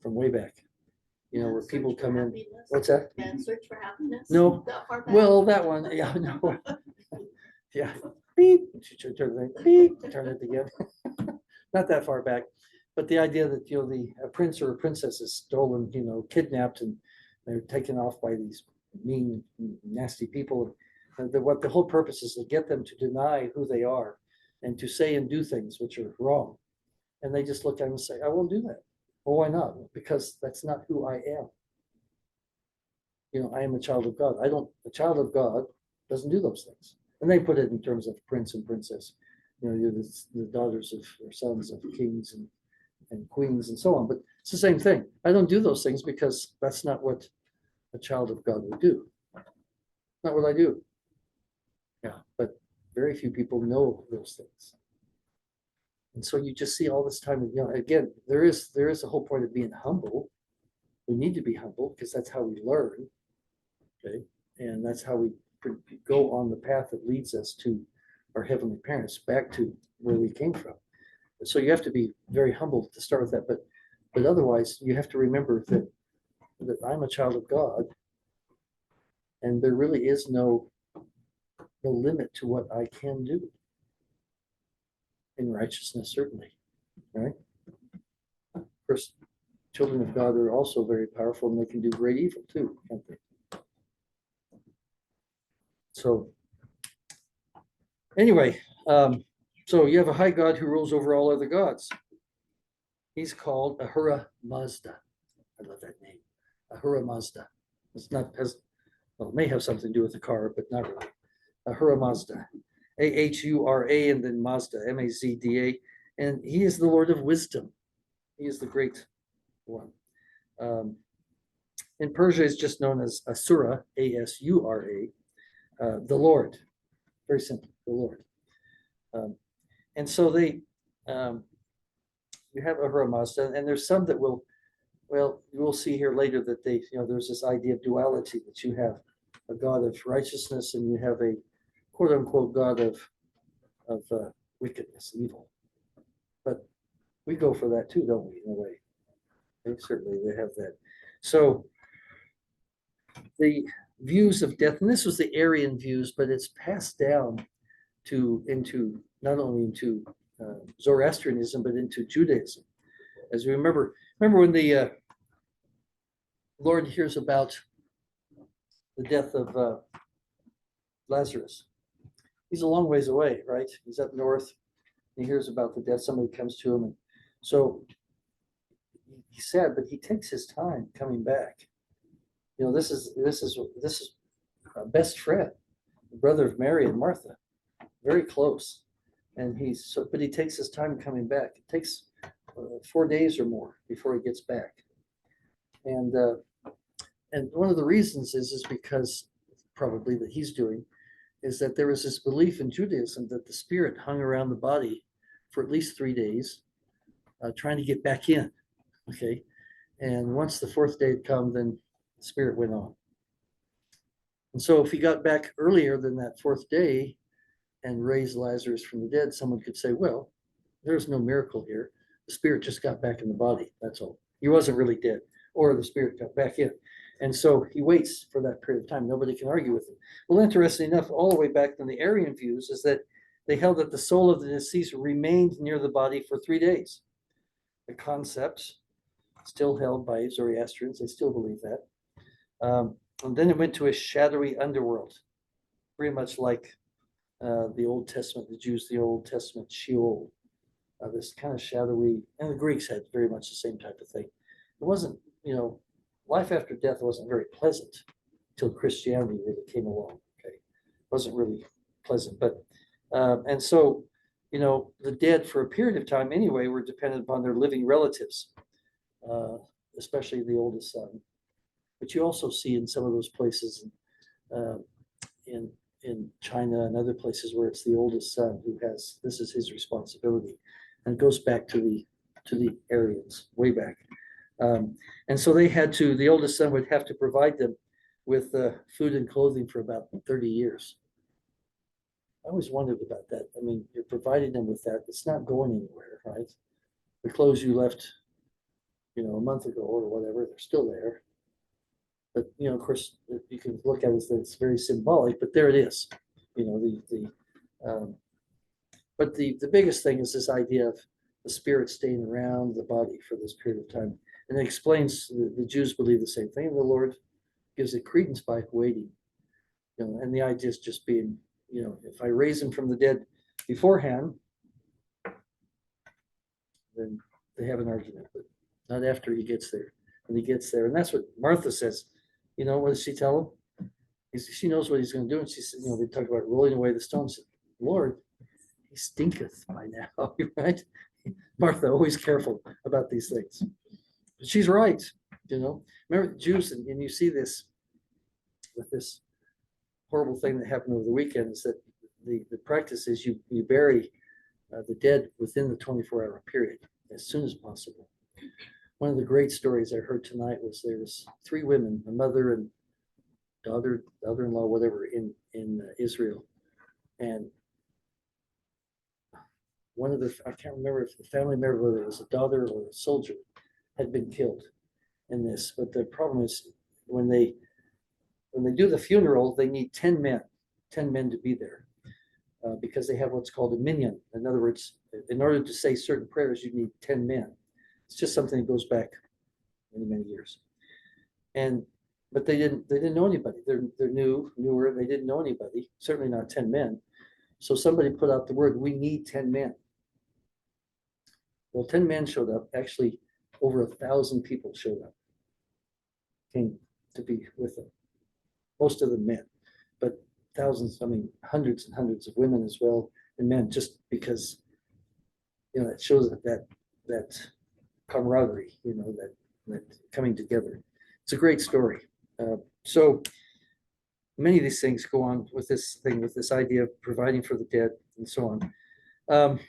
Speaker 1: from way back, where people come in. What's that?
Speaker 6: And Search for Happiness.
Speaker 1: No.
Speaker 6: That far back?
Speaker 1: Well, that one, yeah, no. Yeah. Beep. She turn it, beep, turn it again. Not that far back. But the idea that, a prince or a princess is stolen, kidnapped, and they're taken off by these mean, nasty people. What the whole purpose is to get them to deny who they are and to say and do things which are wrong. And they just look at them and say, I won't do that. Well, why not? Because that's not who I am. I am a child of God. A child of God doesn't do those things. And they put it in terms of prince and princess. You're the daughters of or sons of kings and queens and so on. But it's the same thing. I don't do those things because that's not what a child of God would do. Not what I do. Yeah, but very few people know those things. And so you just see all this time, again, there is a whole point of being humble. We need to be humble because that's how we learn. Okay. And that's how we go on the path that leads us to our heavenly parents, back to where we came from. So you have to be very humble to start with that, but otherwise you have to remember that I'm a child of God, and there really is no limit to what I can do in righteousness, certainly, right? Of course, children of God are also very powerful, and they can do great evil too, can't they? So anyway, so you have a high God who rules over all other gods. He's called Ahura Mazda. I love that name, Ahura Mazda. It may have something to do with the car, but not really. Ahura Mazda, Ahura, and then Mazda, Mazda, and he is the Lord of wisdom. He is the great one. In Persia, it's just known as Asura, Asura, the Lord. Very simple, the Lord. And so you have Ahura Mazda, and there's some that we'll see here later that there's this idea of duality, that you have a God of righteousness and you have a quote unquote God of wickedness, evil. But we go for that too, don't we, in a way? Certainly they have that. So the views of death, and this was the Aryan views, but it's passed down into not only into Zoroastrianism, but into Judaism. As we remember when the Lord hears about the death of Lazarus. He's a long ways away, right? He's up north. He hears about the death. Somebody comes to him, and so he said, but he takes his time coming back. You know, this is best friend, the brother of Mary and Martha, very close. And but he takes his time coming back. It takes 4 days or more before he gets back. And one of the reasons is because probably that he's doing is that there was this belief in Judaism that the spirit hung around the body for at least 3 days, trying to get back in. Okay. And once the 4th day had come, then the spirit went on. And so if he got back earlier than that 4th day and raised Lazarus from the dead, someone could say, well, there's no miracle here. The spirit just got back in the body. That's all. He wasn't really dead, or the spirit got back in. And so he waits for that period of time. Nobody can argue with him. Well, interesting enough, all the way back in the Arian views is that they held that the soul of the deceased remained near the body for 3 days. The concept still held by Zoroastrians. They still believe that. And then it went to a shadowy underworld, very much like the Old Testament, the Jews, the Old Testament Sheol, this kind of shadowy, and the Greeks had very much the same type of thing. It wasn't, life after death wasn't very pleasant until Christianity really came along. Okay, it wasn't really pleasant, but and so the dead for a period of time anyway were dependent upon their living relatives, especially the oldest son, which you also see in some of those places in China and other places where it's the oldest son who has, this is his responsibility, and it goes back to the Aryans way back. And so the oldest son would have to provide them with food and clothing for about 30 years. I always wondered about that. I mean, you're providing them with that. It's not going anywhere, right? The clothes you left, a month ago or whatever, they're still there. But, of course, you can look at it as it's very symbolic, but there it is. But the biggest thing is this idea of the spirit staying around the body for this period of time. And it explains the Jews believe the same thing. And the Lord gives it credence by waiting. And the idea is just being, if I raise him from the dead beforehand, then they have an argument, but not after he gets there. When he gets there, and that's what Martha says. What does she tell him? She knows what he's going to do, and she said, they talk about rolling away the stones. Lord, he stinketh by now, right? Martha, always careful about these things. But she's right, Remember the Jews, and you see this with this horrible thing that happened over the weekend, is that the practice is you bury the dead within the 24-hour period as soon as possible. One of the great stories I heard tonight was there was 3 women, a mother and daughter-in-law, whatever, in Israel. And one of I can't remember if the family member, whether it was a daughter or a soldier, had been killed in this. But the problem is when they do the funeral, they need 10 men to be there because they have what's called a minyan. In other words, in order to say certain prayers, you need 10 men. It's just something that goes back many years. But they didn't know anybody. They're newer. They didn't know anybody. Certainly not 10 men. So somebody put out the word, we need 10 men. Well, 10 men showed up. Actually, over 1,000 people showed up, came to be with them. Most of them men, but thousands, hundreds and hundreds of women as well, and men, just because, it shows that camaraderie, that coming together. It's a great story. So many of these things go on with this idea of providing for the dead and so on.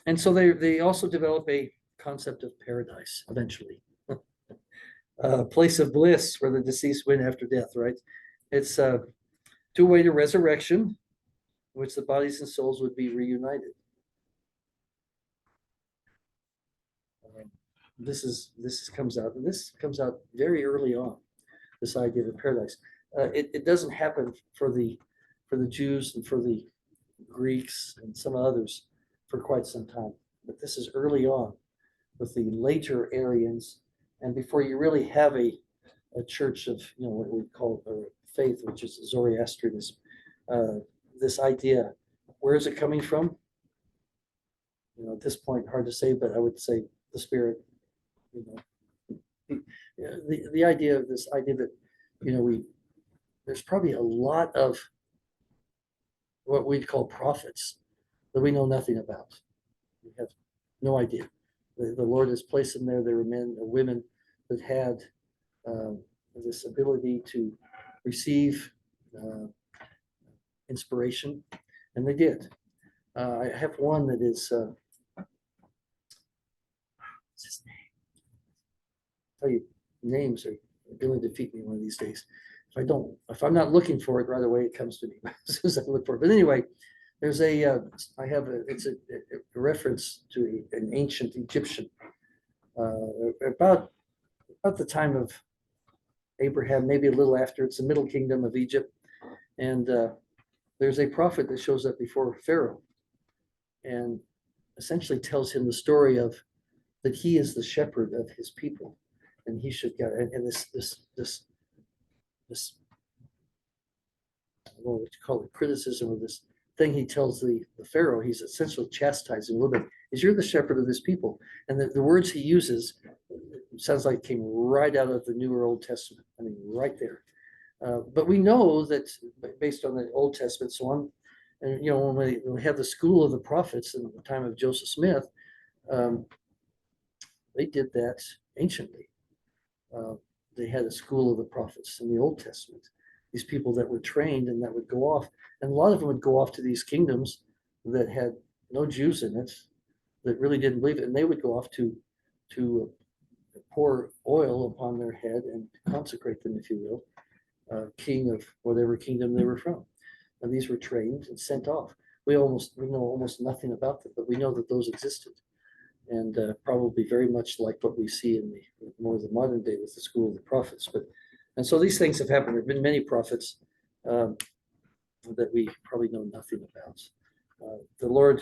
Speaker 1: And so they also develop a concept of paradise eventually. A place of bliss where the deceased went after death, right? It's to await a resurrection, in which the bodies and souls would be reunited. This comes out very early on. This idea of paradise. It doesn't happen for the Jews and for the Greeks and some others for quite some time. But this is early on with the later Aryans, and before you really have a church of what we call faith, which is Zoroastrianism. This idea, where is it coming from? At this point, hard to say, but I would say the spirit, The idea of this idea that, there's probably a lot of what we'd call prophets that we know nothing about. We have no idea. The Lord has placed them there. There were men or women that had this ability to receive inspiration, and they did. I have one that is, what's his name? Tell you, names are going to defeat me one of these days. If I'm not looking for it right away, it comes to me as soon as I look for it. But anyway, there's it's a reference to an ancient Egyptian about the time of Abraham, maybe a little after. It's the Middle Kingdom of Egypt, and there's a prophet that shows up before Pharaoh, and essentially tells him the story of that he is the shepherd of his people, and he should get and this I don't know what you call it, criticism of this thing he tells the Pharaoh. He's essentially chastising a little bit. Is you're the shepherd of this people, and the words he uses sounds like came right out of the New or Old Testament. I mean, right there. But we know that based on the Old Testament, so on, and when we have the school of the prophets in the time of Joseph Smith, they did that anciently. They had a school of the prophets in the Old Testament. These people that were trained and that would go off, and a lot of them would go off to these kingdoms that had no Jews in it, that really didn't believe it, and they would go off to pour oil upon their head and consecrate them, if you will, king of whatever kingdom they were from. And these were trained and sent off. We know almost nothing about them, but we know that those existed, and probably very much like what we see in the more of the modern day with the school of the prophets. And so these things have happened. There have been many prophets that we probably know nothing about. The Lord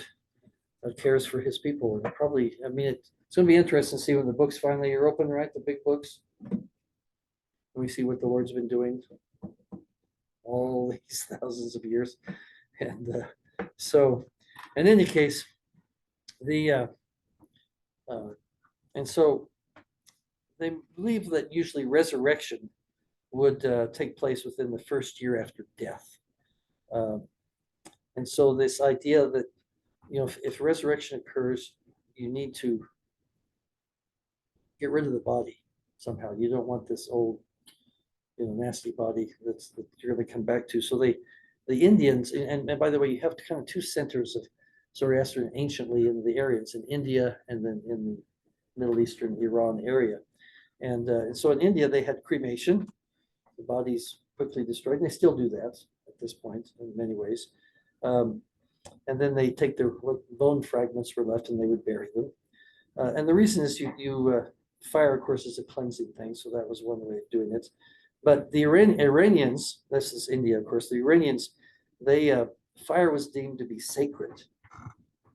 Speaker 1: cares for his people, and probably, it's going to be interesting to see when the books finally are open, right? The big books. And we see what the Lord's been doing all these thousands of years. And so, in any case, and so they believe that usually resurrection would take place within the first year after death. And so this idea that, if resurrection occurs, you need to get rid of the body somehow. You don't want this old, nasty body that you're going to come back to. So the Indians, and by the way, you have kind of two centers of Zoroastrian anciently in the Aryans, in India and then in the Middle Eastern Iran area. And so in India, they had cremation. The body's quickly destroyed, and they still do that at this point in many ways. And then they take their what bone fragments were left, and they would bury them. And the reason is fire, of course, is a cleansing thing, so that was one way of doing it. But the Iranians, this is India, of course, the Iranians, fire was deemed to be sacred.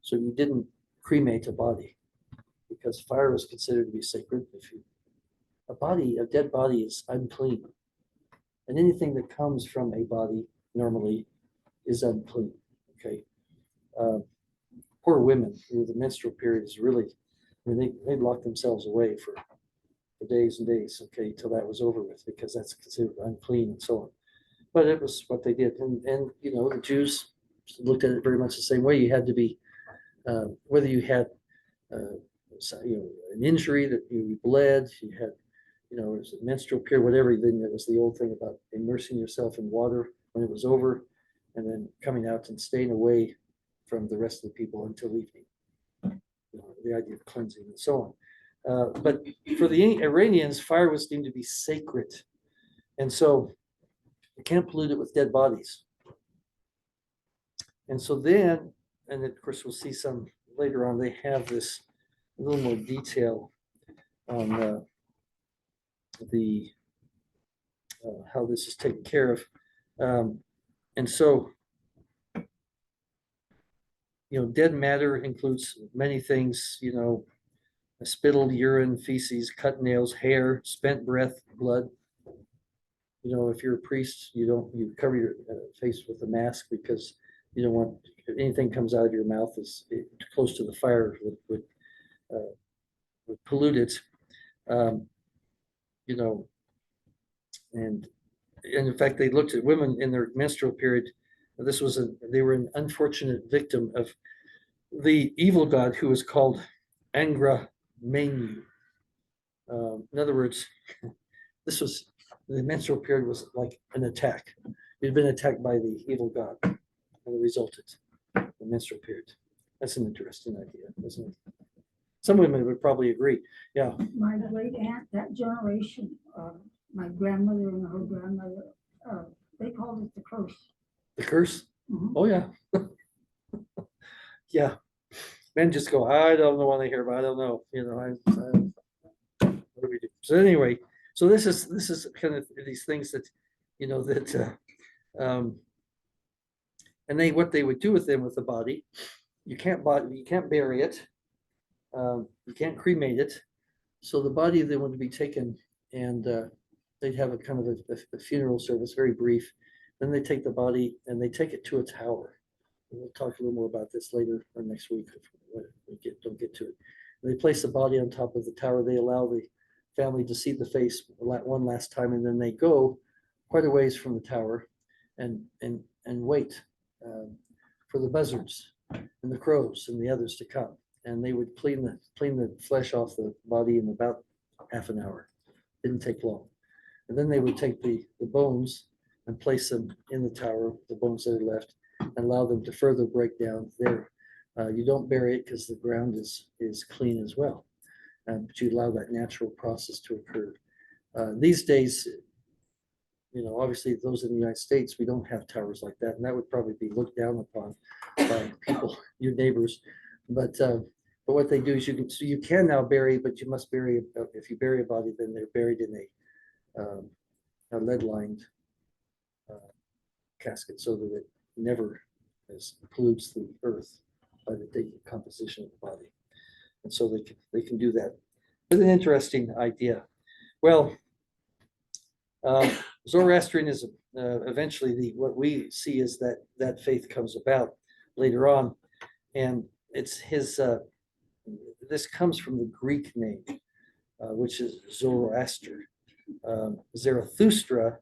Speaker 1: So you didn't cremate a body because fire was considered to be sacred. A dead body is unclean. And anything that comes from a body normally is unclean. Okay. Poor women, the menstrual period is really, they'd lock themselves away for days and days, okay, till that was over with, because that's considered unclean and so on. But it was what they did. And the Jews looked at it very much the same way. You had to be, whether you had, an injury that you bled, you had, it was a menstrual period, whatever, then there was the old thing about immersing yourself in water when it was over, and then coming out and staying away from the rest of the people until evening. The idea of cleansing and so on. But for the Iranians, fire was deemed to be sacred. And so you can't pollute it with dead bodies. And so then, and of course, we'll see some later on, they have this a little more detail on how this is taken care of. And so, dead matter includes many things, spittle, urine, feces, cut nails, hair, spent breath, blood. If you're a priest, you cover your face with a mask because you don't want, if anything comes out of your mouth is close to the fire would pollute it. you know, and in fact, they looked at women in their menstrual period. They were an unfortunate victim of the evil god who was called Angra Mainyu. In other words, the menstrual period was like an attack. It had been attacked by the evil god, and it resulted the menstrual period. That's an interesting idea, isn't it? Some women would probably agree. Yeah.
Speaker 3: My great aunt, that generation, my grandmother and her grandmother, they called it the curse.
Speaker 1: The curse?
Speaker 3: Mhm.
Speaker 1: Oh, yeah. Yeah. Men just go, I don't know what they hear, but I don't know. What do we do? So anyway, so this is kind of these things that, and what they would do with them with the body, you can't bury it. You can't cremate it. So the body then would be taken and they'd have a kind of a funeral service, very brief. Then they take the body and they take it to a tower. And we'll talk a little more about this later or next week if we don't get to it. And they place the body on top of the tower. They allow the family to see the face one last time, and then they go quite a ways from the tower and wait for the buzzards and the crows and the others to come. And they would clean the flesh off the body in about half an hour. Didn't take long. And then they would take the bones and place them in the tower, the bones that are left, and allow them to further break down there. You don't bury it because the ground is clean as well, but you allow that natural process to occur. These days, obviously those in the United States, we don't have towers like that, and that would probably be looked down upon by people, your neighbors. But what they do is you can now bury, but you must bury, if you bury a body, then they're buried in a lead-lined casket so that it never pollutes the earth by the decomposition of the body. And so they can do that. It's an interesting idea. Well, Zoroastrianism, eventually what we see is that faith comes about later on. And it's this comes from the Greek name, which is Zoroaster. Zarathustra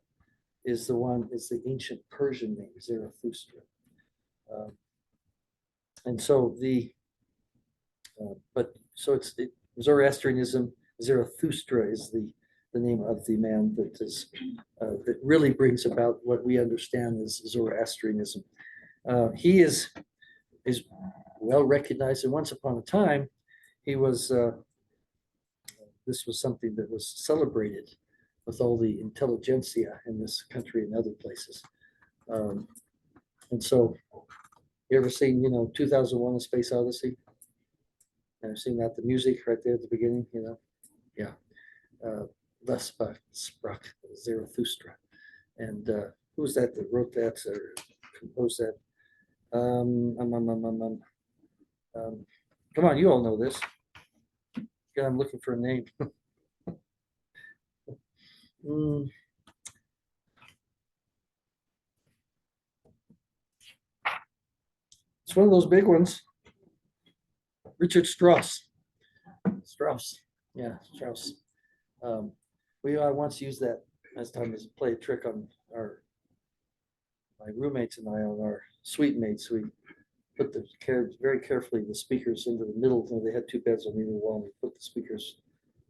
Speaker 1: is the ancient Persian name, Zarathustra. And so Zoroastrianism, Zarathustra is the name of the man that really brings about what we understand as Zoroastrianism. He is well recognized, and once upon a time, this was something that was celebrated with all the intelligentsia in this country and other places. And so, you ever seen, 2001: A Space Odyssey? I've seen that, the music right there at the beginning, yeah. Thus sprach Zarathustra. And who was that wrote that or composed that? Come on, you all know this. God, I'm looking for a name. It's one of those big ones. Richard Strauss. Yeah, Strauss. We once used that as time to play a trick on my roommates and I on our suite mates. We put very carefully the speakers into the middle. They had two beds on either wall. We put the speakers,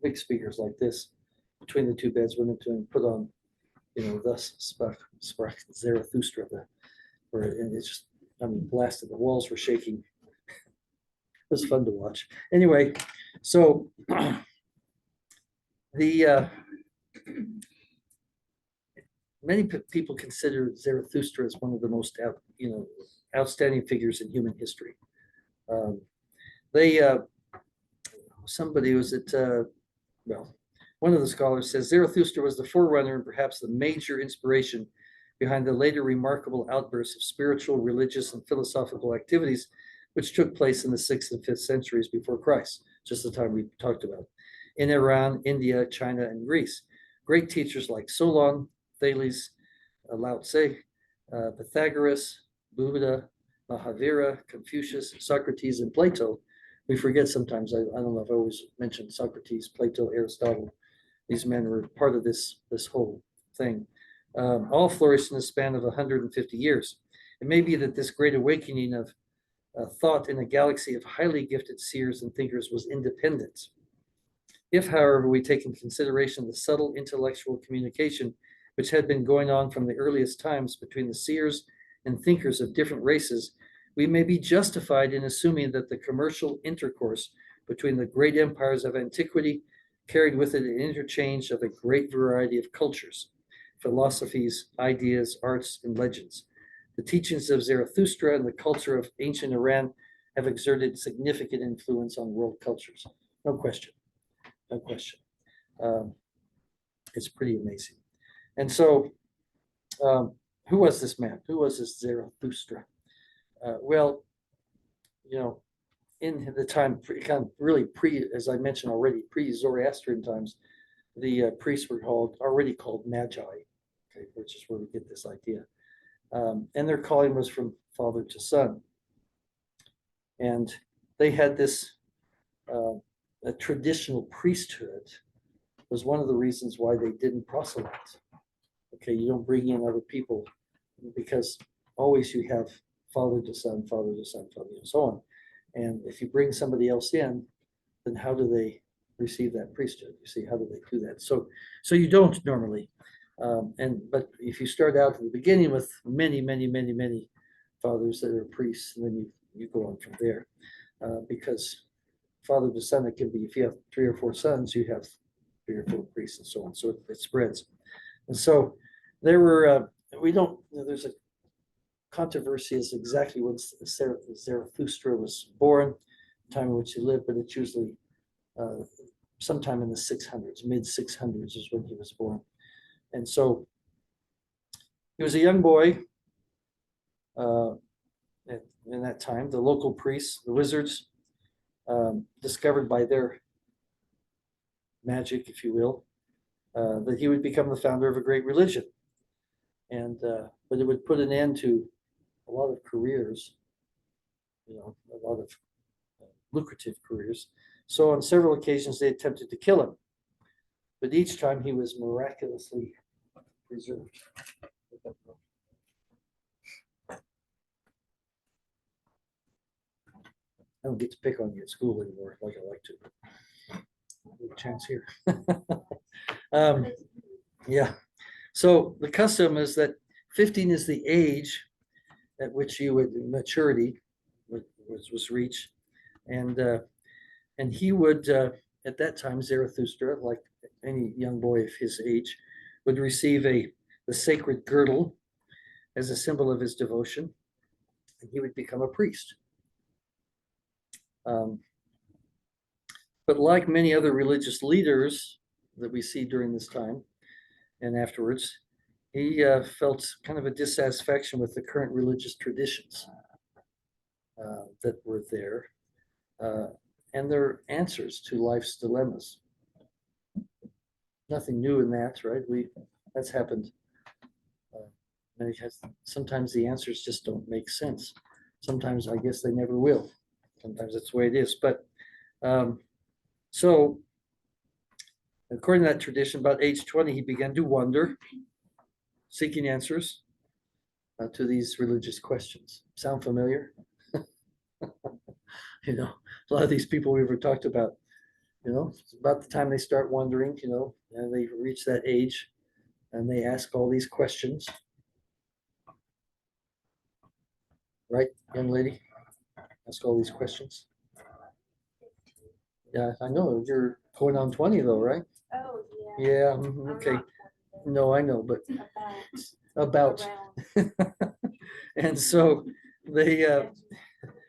Speaker 1: big speakers like this, between the two beds, went into and put on, thus sprach Zarathustra, and it's just, blasted. The walls were shaking. It was fun to watch. Anyway, so many people consider Zarathustra as one of the most outstanding figures in human history. One of the scholars says Zarathustra was the forerunner and perhaps the major inspiration behind the later remarkable outbursts of spiritual, religious, and philosophical activities which took place in the 6th and 5th centuries before Christ, just the time we talked about, in Iran, India, China, and Greece. Great teachers like Solon, Thales, Lao Tse, Pythagoras, Buddha, Mahavira, Confucius, Socrates, and Plato. We forget sometimes, I don't know if I always mentioned Socrates, Plato, Aristotle, These men were part of this whole thing. All flourished in the span of 150 years. It may be that this great awakening of thought in a galaxy of highly gifted seers and thinkers was independent. If, however, we take into consideration the subtle intellectual communication which had been going on from the earliest times between the seers and thinkers of different races, we may be justified in assuming that the commercial intercourse between the great empires of antiquity carried with it an interchange of a great variety of cultures, philosophies, ideas, arts, and legends. The teachings of Zarathustra and the culture of ancient Iran have exerted significant influence on world cultures. No question. No question. It's pretty amazing. And so, who was this man? Who was this Zarathustra? Well, in the time, kind of really as I mentioned already, pre-Zoroastrian times, the priests were already called magi, okay, which is where we get this idea. And their calling was from father to son. And they had this, a traditional priesthood was one of the reasons why they didn't proselyte. Okay, you don't bring in other people because always you have father to son, father to son, father, and so on. And if you bring somebody else in, then how do they receive that priesthood? You see, how do they do that? So you don't normally. But if you start out at the beginning with many fathers that are priests, and then you go on from there, because father to son, it can be if you have 3 or 4 sons, you have 3 or 4 priests, and so on. So it spreads. And so there were there's a controversy as exactly when Zarathustra was born, time in which he lived, but it's usually sometime in the 600s, mid 600s is when he was born. And so he was a young boy in that time. The local priests, the wizards, discovered by their magic, if you will, that he would become the founder of a great religion. And but it would put an end to a lot of careers, a lot of lucrative careers. So on several occasions they attempted to kill him, but each time he was miraculously preserved. I don't get to pick on you at school anymore like I like to. No chance here. Yeah. So the custom is that 15 is the age at which you would maturity was reached, and he would at that time Zarathustra, like any young boy of his age, would receive the sacred girdle as a symbol of his devotion, and he would become a priest. But like many other religious leaders that we see during this time and afterwards, he felt kind of a dissatisfaction with the current religious traditions that were there and their answers to life's dilemmas. Nothing new in that, right? That's happened. Sometimes the answers just don't make sense. Sometimes I guess they never will. Sometimes that's the way it is. But so according to that tradition, about age 20, he began to wonder, seeking answers to these religious questions. Sound familiar? A lot of these people we ever talked about, it's about the time they start wondering, and they reach that age and they ask all these questions. Right, young lady? Ask all these questions. Yeah, I know. You're going on 20 though, right?
Speaker 2: Oh,
Speaker 1: Yeah,
Speaker 2: I'm
Speaker 1: okay.
Speaker 2: not 20,
Speaker 1: No, I know, but
Speaker 2: about
Speaker 1: about. And so they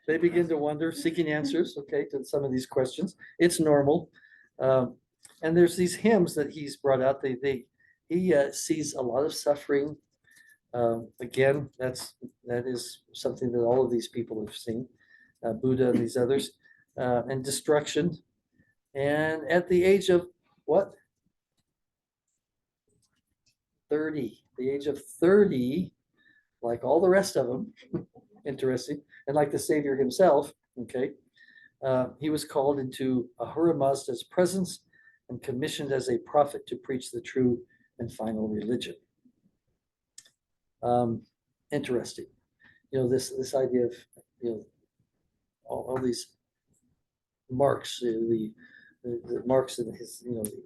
Speaker 1: begin to wonder, seeking answers, okay, to some of these questions. It's normal. And there's these hymns that he's brought out. He sees a lot of suffering. Again, that is something that all of these people have seen, Buddha and these others, and destruction. And at the age of what? 30. The age of 30, like all the rest of them, interesting, and like the Savior himself, okay, he was called into Ahura Mazda's presence and commissioned as a prophet to preach the true and final religion. Interesting. This idea of, all these marks, the marks in his,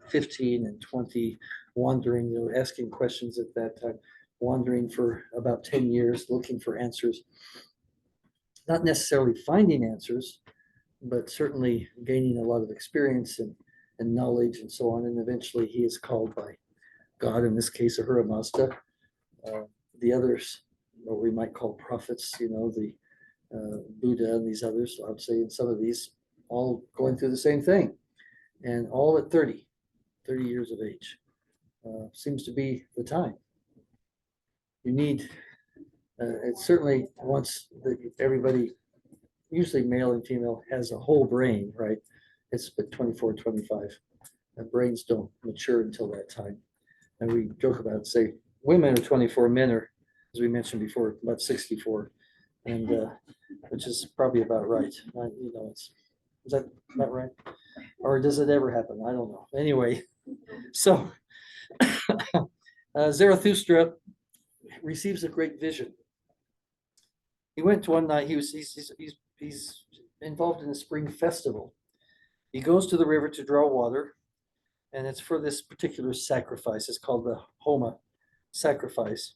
Speaker 1: 15 and 20 wandering, asking questions at that time, wandering for about 10 years, looking for answers, not necessarily finding answers, but certainly gaining a lot of experience and knowledge and so on. And eventually he is called by God, in this case, Ahura Mazda. The others, what we might call prophets, the Buddha and these others, I would say, in some of these, all going through the same thing, and all at 30 years of age. Seems to be the time. You need, it certainly once everybody, usually male and female, has a whole brain, right? It's but 24, 25. And brains don't mature until that time. And we joke about it, say women are 24, men are, as we mentioned before, about 64. And which is probably about right. Is that about right? Or does it ever happen? I don't know. Anyway, so Zarathustra receives a great vision. He went one night. He's involved in a spring festival. He goes to the river to draw water, and it's for this particular sacrifice. It's called the Homa sacrifice.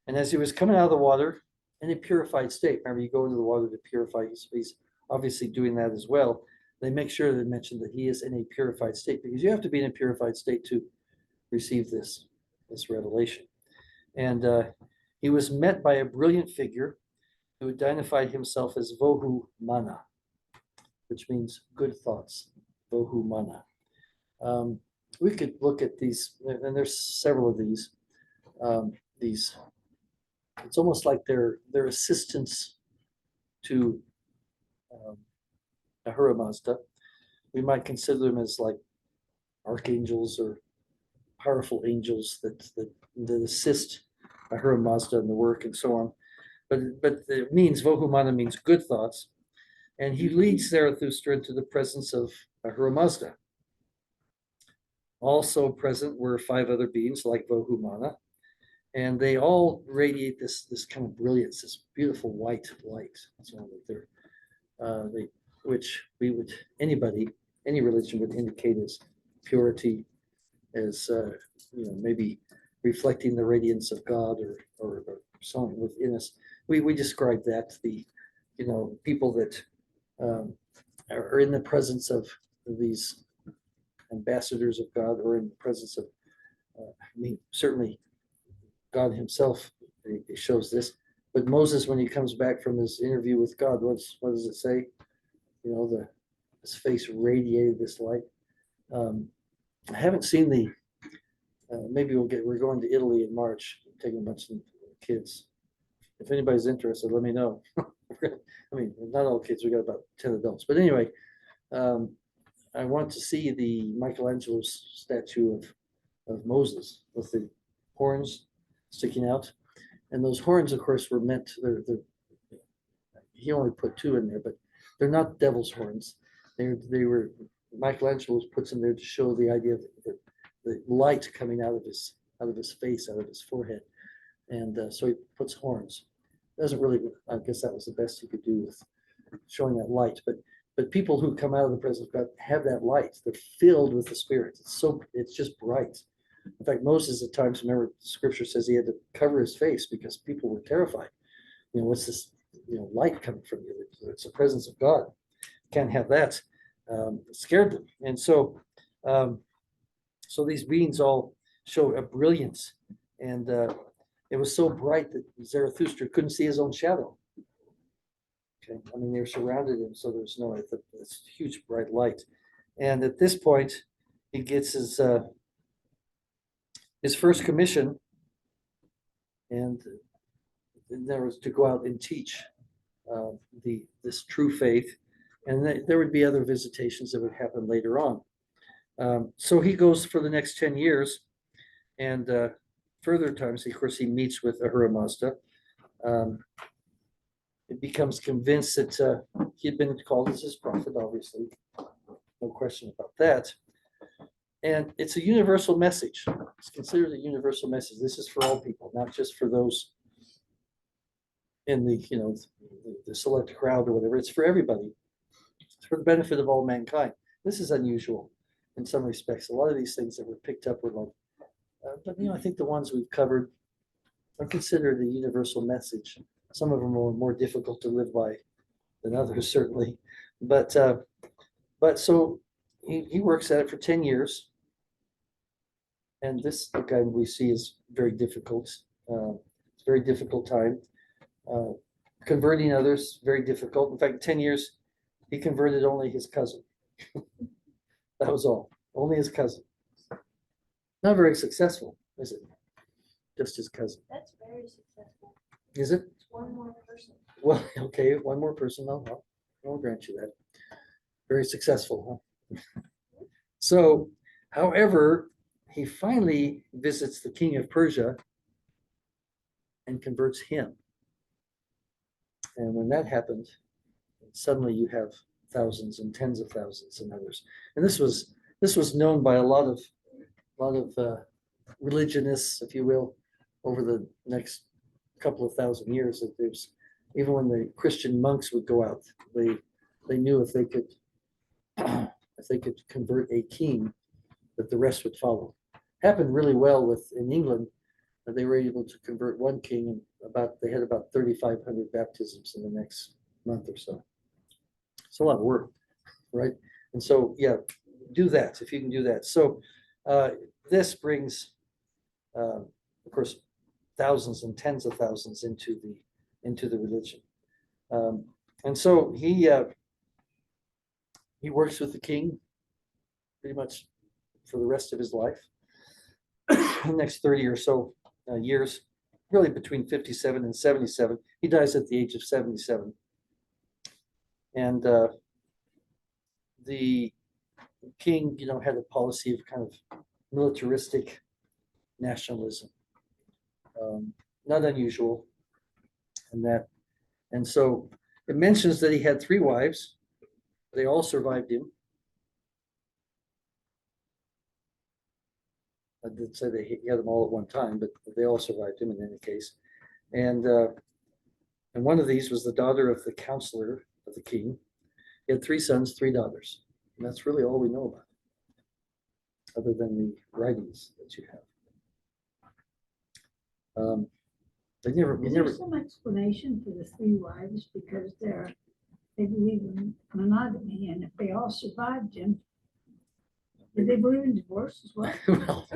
Speaker 1: And as he was coming out of the water in a purified state, remember, you go into the water to purify. He's obviously doing that as well. They make sure to mention that he is in a purified state, because you have to be in a purified state to receive this revelation. And he was met by a brilliant figure who identified himself as Vohu Mana, which means good thoughts. Vohu Mana. We could look at these, and there's several of these. It's almost like they're assistants to Ahura Mazda. We might consider them as like archangels or powerful angels that assist Ahura Mazda in the work and so on. But it means, Vohu Mana means good thoughts. And he leads Zarathustra into the presence of Ahura Mazda. Also present were 5 other beings like Vohu Mana. And they all radiate this kind of brilliance, this beautiful white light. So which any religion would indicate as purity, as maybe reflecting the radiance of God or something within us. We describe that, the people that are in the presence of these ambassadors of God, or in the presence of certainly God himself. It shows this. But Moses, when he comes back from his interview with God, what does it say? His face radiated this light. I haven't seen maybe we're going to Italy in March, taking a bunch of kids. If anybody's interested, let me know. I mean, not all kids, we got about 10 adults. But anyway, I want to see the Michelangelo's statue of Moses with the horns sticking out. And those horns, of course, were meant, he only put 2 in there, but they're not devil's horns. They were, Michelangelo puts them there to show the idea of the light coming out of his face, out of his forehead. And so he puts horns. Doesn't really, I guess that was the best he could do with showing that light. But people who come out of the presence of God have that light. They're filled with the Spirit. It's just bright. In fact, Moses at times, remember, Scripture says he had to cover his face because people were terrified. What's this, light coming from you? It's the presence of God. Can't have that. It scared them. And so these beings all show a brilliance. And it was so bright that Zarathustra couldn't see his own shadow. Okay, I mean, they surrounded him, so there's this huge bright light. And at this point, he gets his first commission, and there was to go out and teach this true faith, and there would be other visitations that would happen later on. So he goes for the next 10 years, and further times, of course, he meets with Ahura Mazda. He becomes convinced that he had been called as his prophet, obviously, no question about that. And it's a universal message. It's considered a universal message. This is for all people, not just for those in the, the select crowd or whatever. It's for everybody. It's for the benefit of all mankind. This is unusual in some respects. A lot of these things that were picked up were like, but I think the ones we've covered are considered a universal message. Some of them are more difficult to live by than others, certainly. But so he works at it for 10 years. And this, again, we see is very difficult. It's a very difficult time. Converting others, very difficult. In fact, 10 years, he converted only his cousin. That was all, only his cousin. Not very successful, is it? Just his cousin.
Speaker 2: That's very successful.
Speaker 1: Is it?
Speaker 2: It's one more person.
Speaker 1: Well, okay, one more person, I'll grant you that. Very successful, huh? So, however, he finally visits the king of Persia and converts him. And when that happened, suddenly you have thousands and tens of thousands and others. And this was known by a lot of religionists, if you will, over the next couple of thousand years. That there's, even when the Christian monks would go out, they knew if they could convert a king, that the rest would follow. Happened really well in England. They were able to convert one king, and they had about 3,500 baptisms in the next month or so. It's a lot of work, right? And so, yeah, do that if you can do that. So this brings, of course, thousands and tens of thousands into the religion. And so he works with the king pretty much for the rest of his life. The next 30 or so years, really between 57 and 77. He dies at the age of 77. And the king, had a policy of kind of militaristic nationalism. Not unusual in that. And so it mentions that he had 3 wives. They all survived him. I did say that he had them all at one time, but they all survived him in any case. And one of these was the daughter of the counselor of the king. He had 3 sons, 3 daughters. And that's really all we know about it, other than the writings that you have.
Speaker 3: Is there some explanation for the 3 wives? Because they believe in monogamy, and if they all survived him, did they believe in divorce as well?
Speaker 1: Well,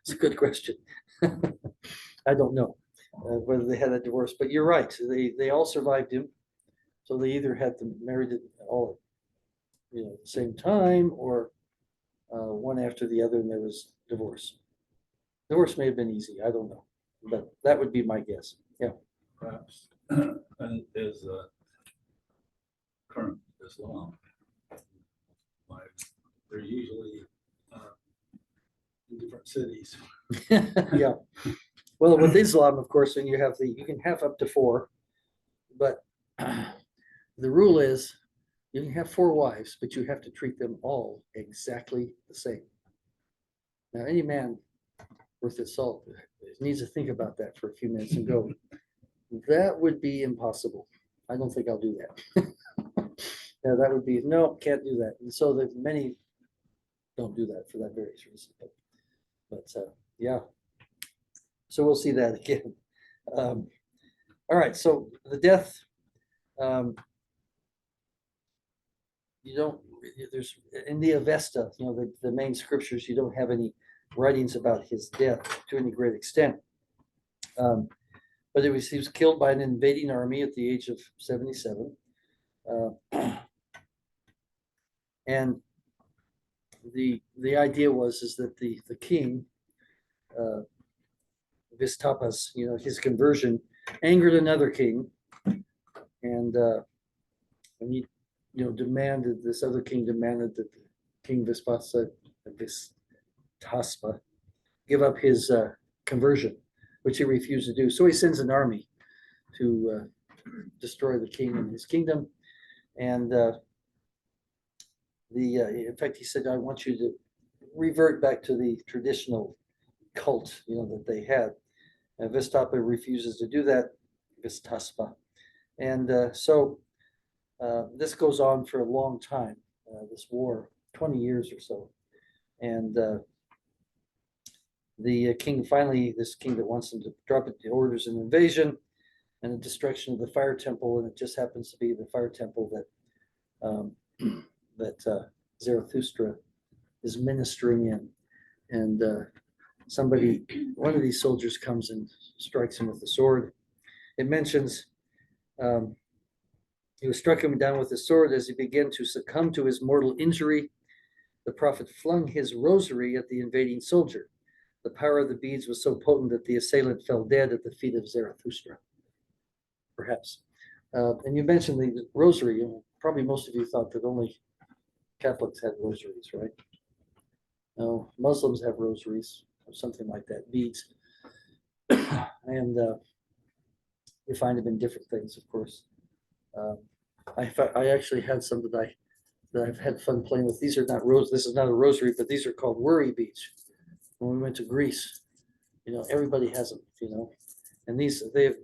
Speaker 1: it's a good question. I don't know whether they had a divorce, but you're right. They all survived him. So they either had them married at all at the same time, or one after the other, and there was divorce. Divorce may have been easy. I don't know, but that would be my guess. Yeah.
Speaker 5: Perhaps is current Islam. Like, they're usually in different cities.
Speaker 1: Yeah. Well, with Islam, of course, when you can have up to 4, but the rule is you can have 4 wives, but you have to treat them all exactly the same. Now, any man worth his salt needs to think about that for a few minutes and go, that would be impossible. I don't think I'll do that. Yeah, that would be, no, can't do that. And so that many don't do that for that various reason. But yeah, so we'll see that again. All right, so the death, there's in the Avesta, the main scriptures, you don't have any writings about his death to any great extent. But he was killed by an invading army at the age of 77. And the idea is that the king, Vistapas, his conversion angered another king, and he demanded, this other king demanded that King Vistaspa give up his conversion, which he refused to do. So he sends an army to destroy the king and his kingdom. And in fact, he said, I want you to revert back to the traditional cult, that they had. Vistapa refuses to do that, Vistaspa. And so this goes on for a long time, this war, 20 years or so. And the king finally, this king that wants them to drop it, orders an invasion and the destruction of the fire temple. And it just happens to be the fire temple that Zarathustra is ministering in. And one of these soldiers comes and strikes him with the sword. It mentions he was struck him down with the sword as he began to succumb to his mortal injury. The prophet flung his rosary at the invading soldier. The power of the beads was so potent that the assailant fell dead at the feet of Zarathustra. Perhaps. And you mentioned the rosary. Probably most of you thought that only Catholics had rosaries, right? No, Muslims have rosaries or something like that, beads. And you find them in different things, of course. I actually had some that I've had fun playing with. These are not this is not a rosary, but these are called worry beads. When we went to Greece, everybody has them, and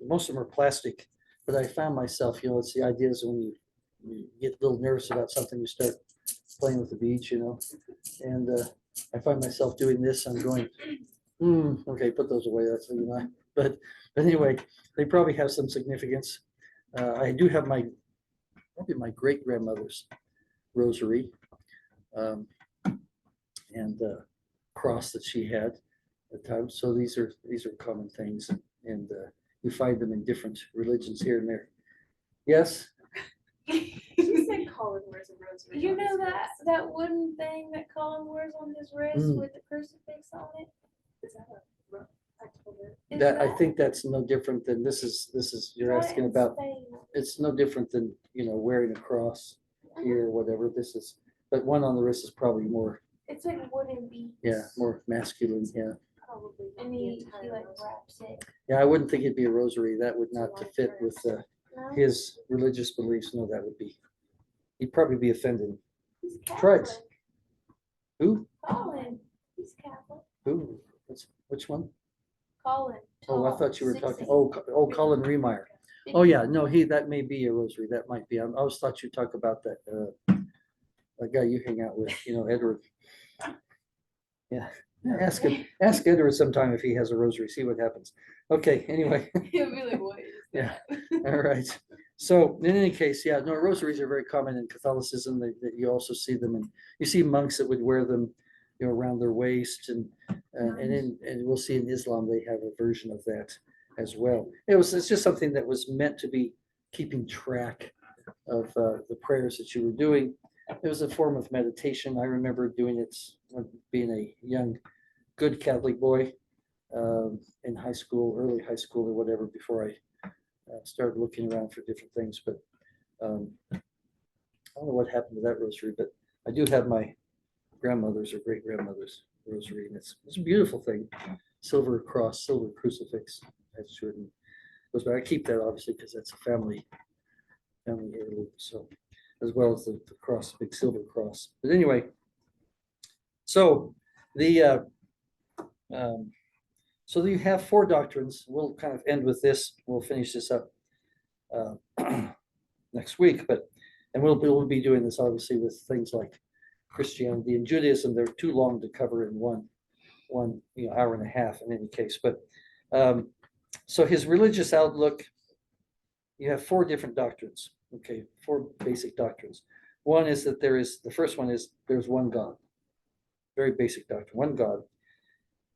Speaker 1: most of them are plastic, but I found myself, it's the idea is when you get a little nervous about something, you start playing with the beads, and I find myself doing this. I'm going, okay, put those away. That's but anyway, they probably have some significance. I do have probably my great grandmother's rosary, and cross that she had at times. So these are common things, and you find them in different religions here and there. Yes.
Speaker 6: She said Colin wears a rosary.
Speaker 2: You
Speaker 6: on
Speaker 2: know
Speaker 6: his
Speaker 2: that
Speaker 6: wrist.
Speaker 2: wooden thing that Colin wears on his wrist with the crucifix on it?
Speaker 6: Is that October?
Speaker 2: Is
Speaker 1: I think that's no different than this is you're
Speaker 2: that
Speaker 1: asking
Speaker 2: in
Speaker 1: about.
Speaker 2: Spain?
Speaker 1: It's no different than wearing a cross here or whatever. This is, but one on the wrist is probably more,
Speaker 2: It's like wooden beads.
Speaker 1: more masculine. Yeah.
Speaker 6: Probably not
Speaker 2: And
Speaker 6: the
Speaker 2: he
Speaker 6: entire
Speaker 2: like
Speaker 6: rosary.
Speaker 2: wraps it.
Speaker 1: Yeah, I wouldn't think it'd be a rosary. That would not to fit with
Speaker 2: No?
Speaker 1: his religious beliefs. No, that would be. He'd probably be offended.
Speaker 2: He's
Speaker 1: Try it.
Speaker 2: Catholic.
Speaker 1: Who?
Speaker 2: Colin. He's Catholic.
Speaker 1: Who? Which one?
Speaker 2: Colin.
Speaker 1: Oh, I
Speaker 2: tall,
Speaker 1: thought you were
Speaker 2: 6'8".
Speaker 1: talking. Oh, Colin Remeyer. Oh yeah, no, that may be a rosary. That might be. I always thought you'd talk about that guy you hang out with. Edward. Yeah. Ask Edward sometime if he has a rosary. See what happens. Okay. Anyway.
Speaker 2: He'll be like, what is
Speaker 1: Yeah.
Speaker 2: that?
Speaker 1: All right. So in any case, yeah, no, rosaries are very common in Catholicism. That you also see them, and you see monks that would wear them, around their waist, and we'll see in Islam they have a version of that as well. It's just something that was meant to be keeping track of the prayers that you were doing. It was a form of meditation. I remember doing it when being a young, good Catholic boy in high school, early high school or whatever, before I started looking around for different things. But I don't know what happened to that rosary, but I do have my grandmother's or great grandmother's rosary, and it's a beautiful thing. Silver cross, silver crucifix. That's certain. But I keep that obviously because that's a family heirloom. So as well as the cross, big silver cross. But anyway, so so you have four doctrines. We'll kind of end with this. We'll finish this up next week, and we'll be doing this obviously with things like Christianity and Judaism. They're too long to cover in one hour and a half in any case. But so his religious outlook, you have four different doctrines. Okay, four basic doctrines. One is that the first one is there's one God. Very basic doctrine, one God.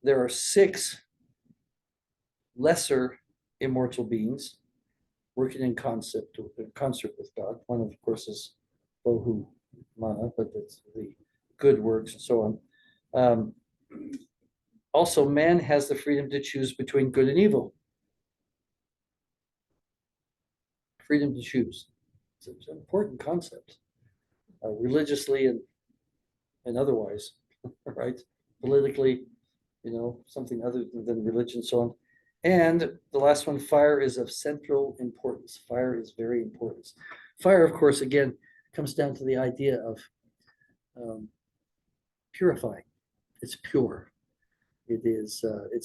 Speaker 1: There are six lesser immortal beings working in concert with God. One, of course, is Bohu Mana, but that's the good works and so on. Also, man has the freedom to choose between good and evil. Freedom to choose. It's an important concept, religiously and otherwise, right? Politically, something other than religion, so on. And the last one, fire is of central importance. Fire is very important. Fire, of course, again, comes down to the idea of purifying. it's pure. It's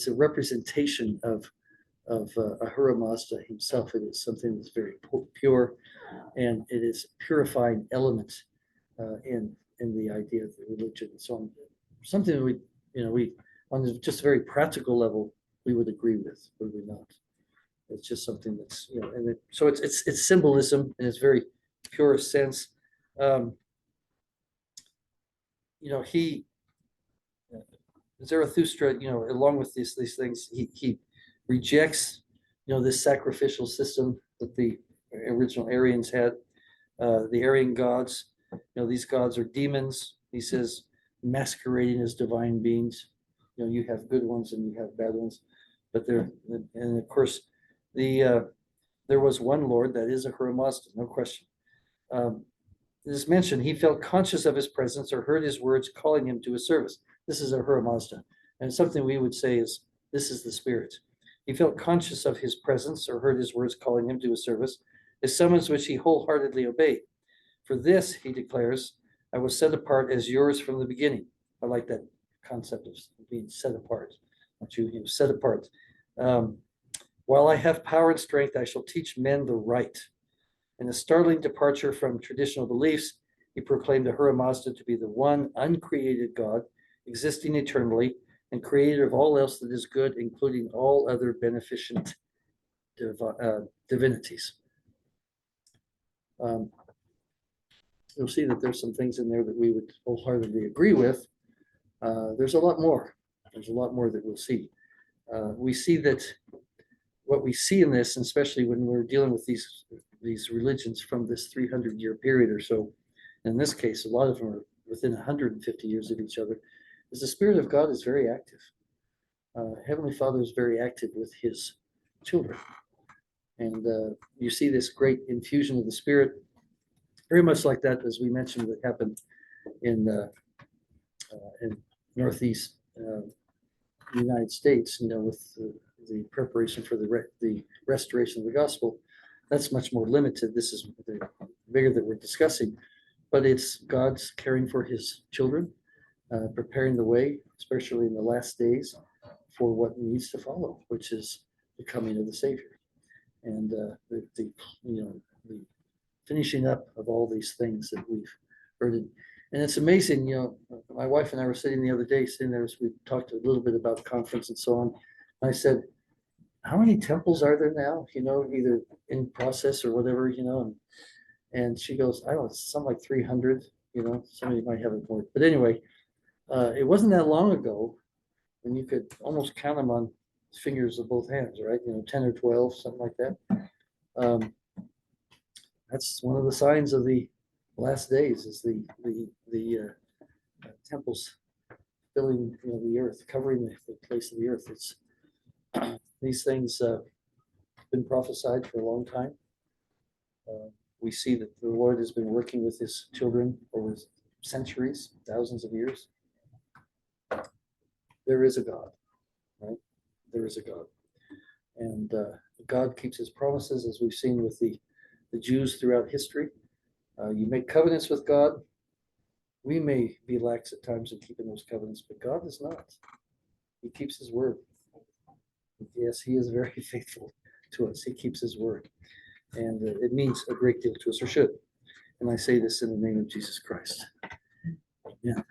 Speaker 1: a representation of Ahura Mazda himself. It is something that's very pure, and it is a purifying element in the idea of the religion. So something that we on just a very practical level we would agree with, would we not? It's just something that's so it's symbolism in its very pure sense. He Zarathustra, along with these things, he rejects, this sacrificial system that the original Aryans had. The Aryan gods, these gods are demons. He says, masquerading as divine beings. You have good ones and you have bad ones, but and of course, there was one Lord, that is Ahura Mazda, no question. It is mentioned, he felt conscious of his presence or heard his words calling him to his service. This is Ahura Mazda. And something we would say is, this is the Spirit. He felt conscious of his presence or heard his words calling him to his service, a summons which he wholeheartedly obeyed. For this, he declares, I was set apart as yours from the beginning. I like that concept of being set apart. Not you, set apart. While I have power and strength, I shall teach men the right. In a startling departure from traditional beliefs, he proclaimed Ahura Mazda to be the one uncreated God, existing eternally, and creator of all else that is good, including all other beneficent divinities. You'll see that there's some things in there that we would wholeheartedly agree with. There's a lot more. There's a lot more that we'll see. We see that what we see in this, and especially when we're dealing with these religions from this 300-year period or so, in this case, a lot of them are within 150 years of each other, is the Spirit of God is very active. Heavenly Father is very active with his children. And you see this great infusion of the Spirit, very much like that, as we mentioned, that happened in Northeast United States, with the preparation for the restoration of the gospel. That's much more limited. This is the bigger that we're discussing, but it's God's caring for his children, preparing the way, especially in the last days, for what needs to follow, which is the coming of the Savior, and the finishing up of all these things that we've heard. And it's amazing, my wife and I were sitting the other day, sitting there as we talked a little bit about the conference and so on. I said, how many temples are there now, either in process or whatever, and she goes, I don't know, it's something like 300, somebody might have it more. But anyway, it wasn't that long ago when you could almost count them on the fingers of both hands, right? 10 or 12, something like that. That's one of the signs of the last days, is the temples filling the earth, covering the place of the earth. It's these things been prophesied for a long time. We see that the Lord has been working with his children over centuries, thousands of years. There is a God, right? There is a God. And God keeps his promises, as we've seen with the Jews throughout history. You make covenants with God. We may be lax at times in keeping those covenants, but God is not. He keeps his word. Yes, he is very faithful to us. He keeps his word. And it means a great deal to us, or should. And I say this in the name of Jesus Christ. Yeah.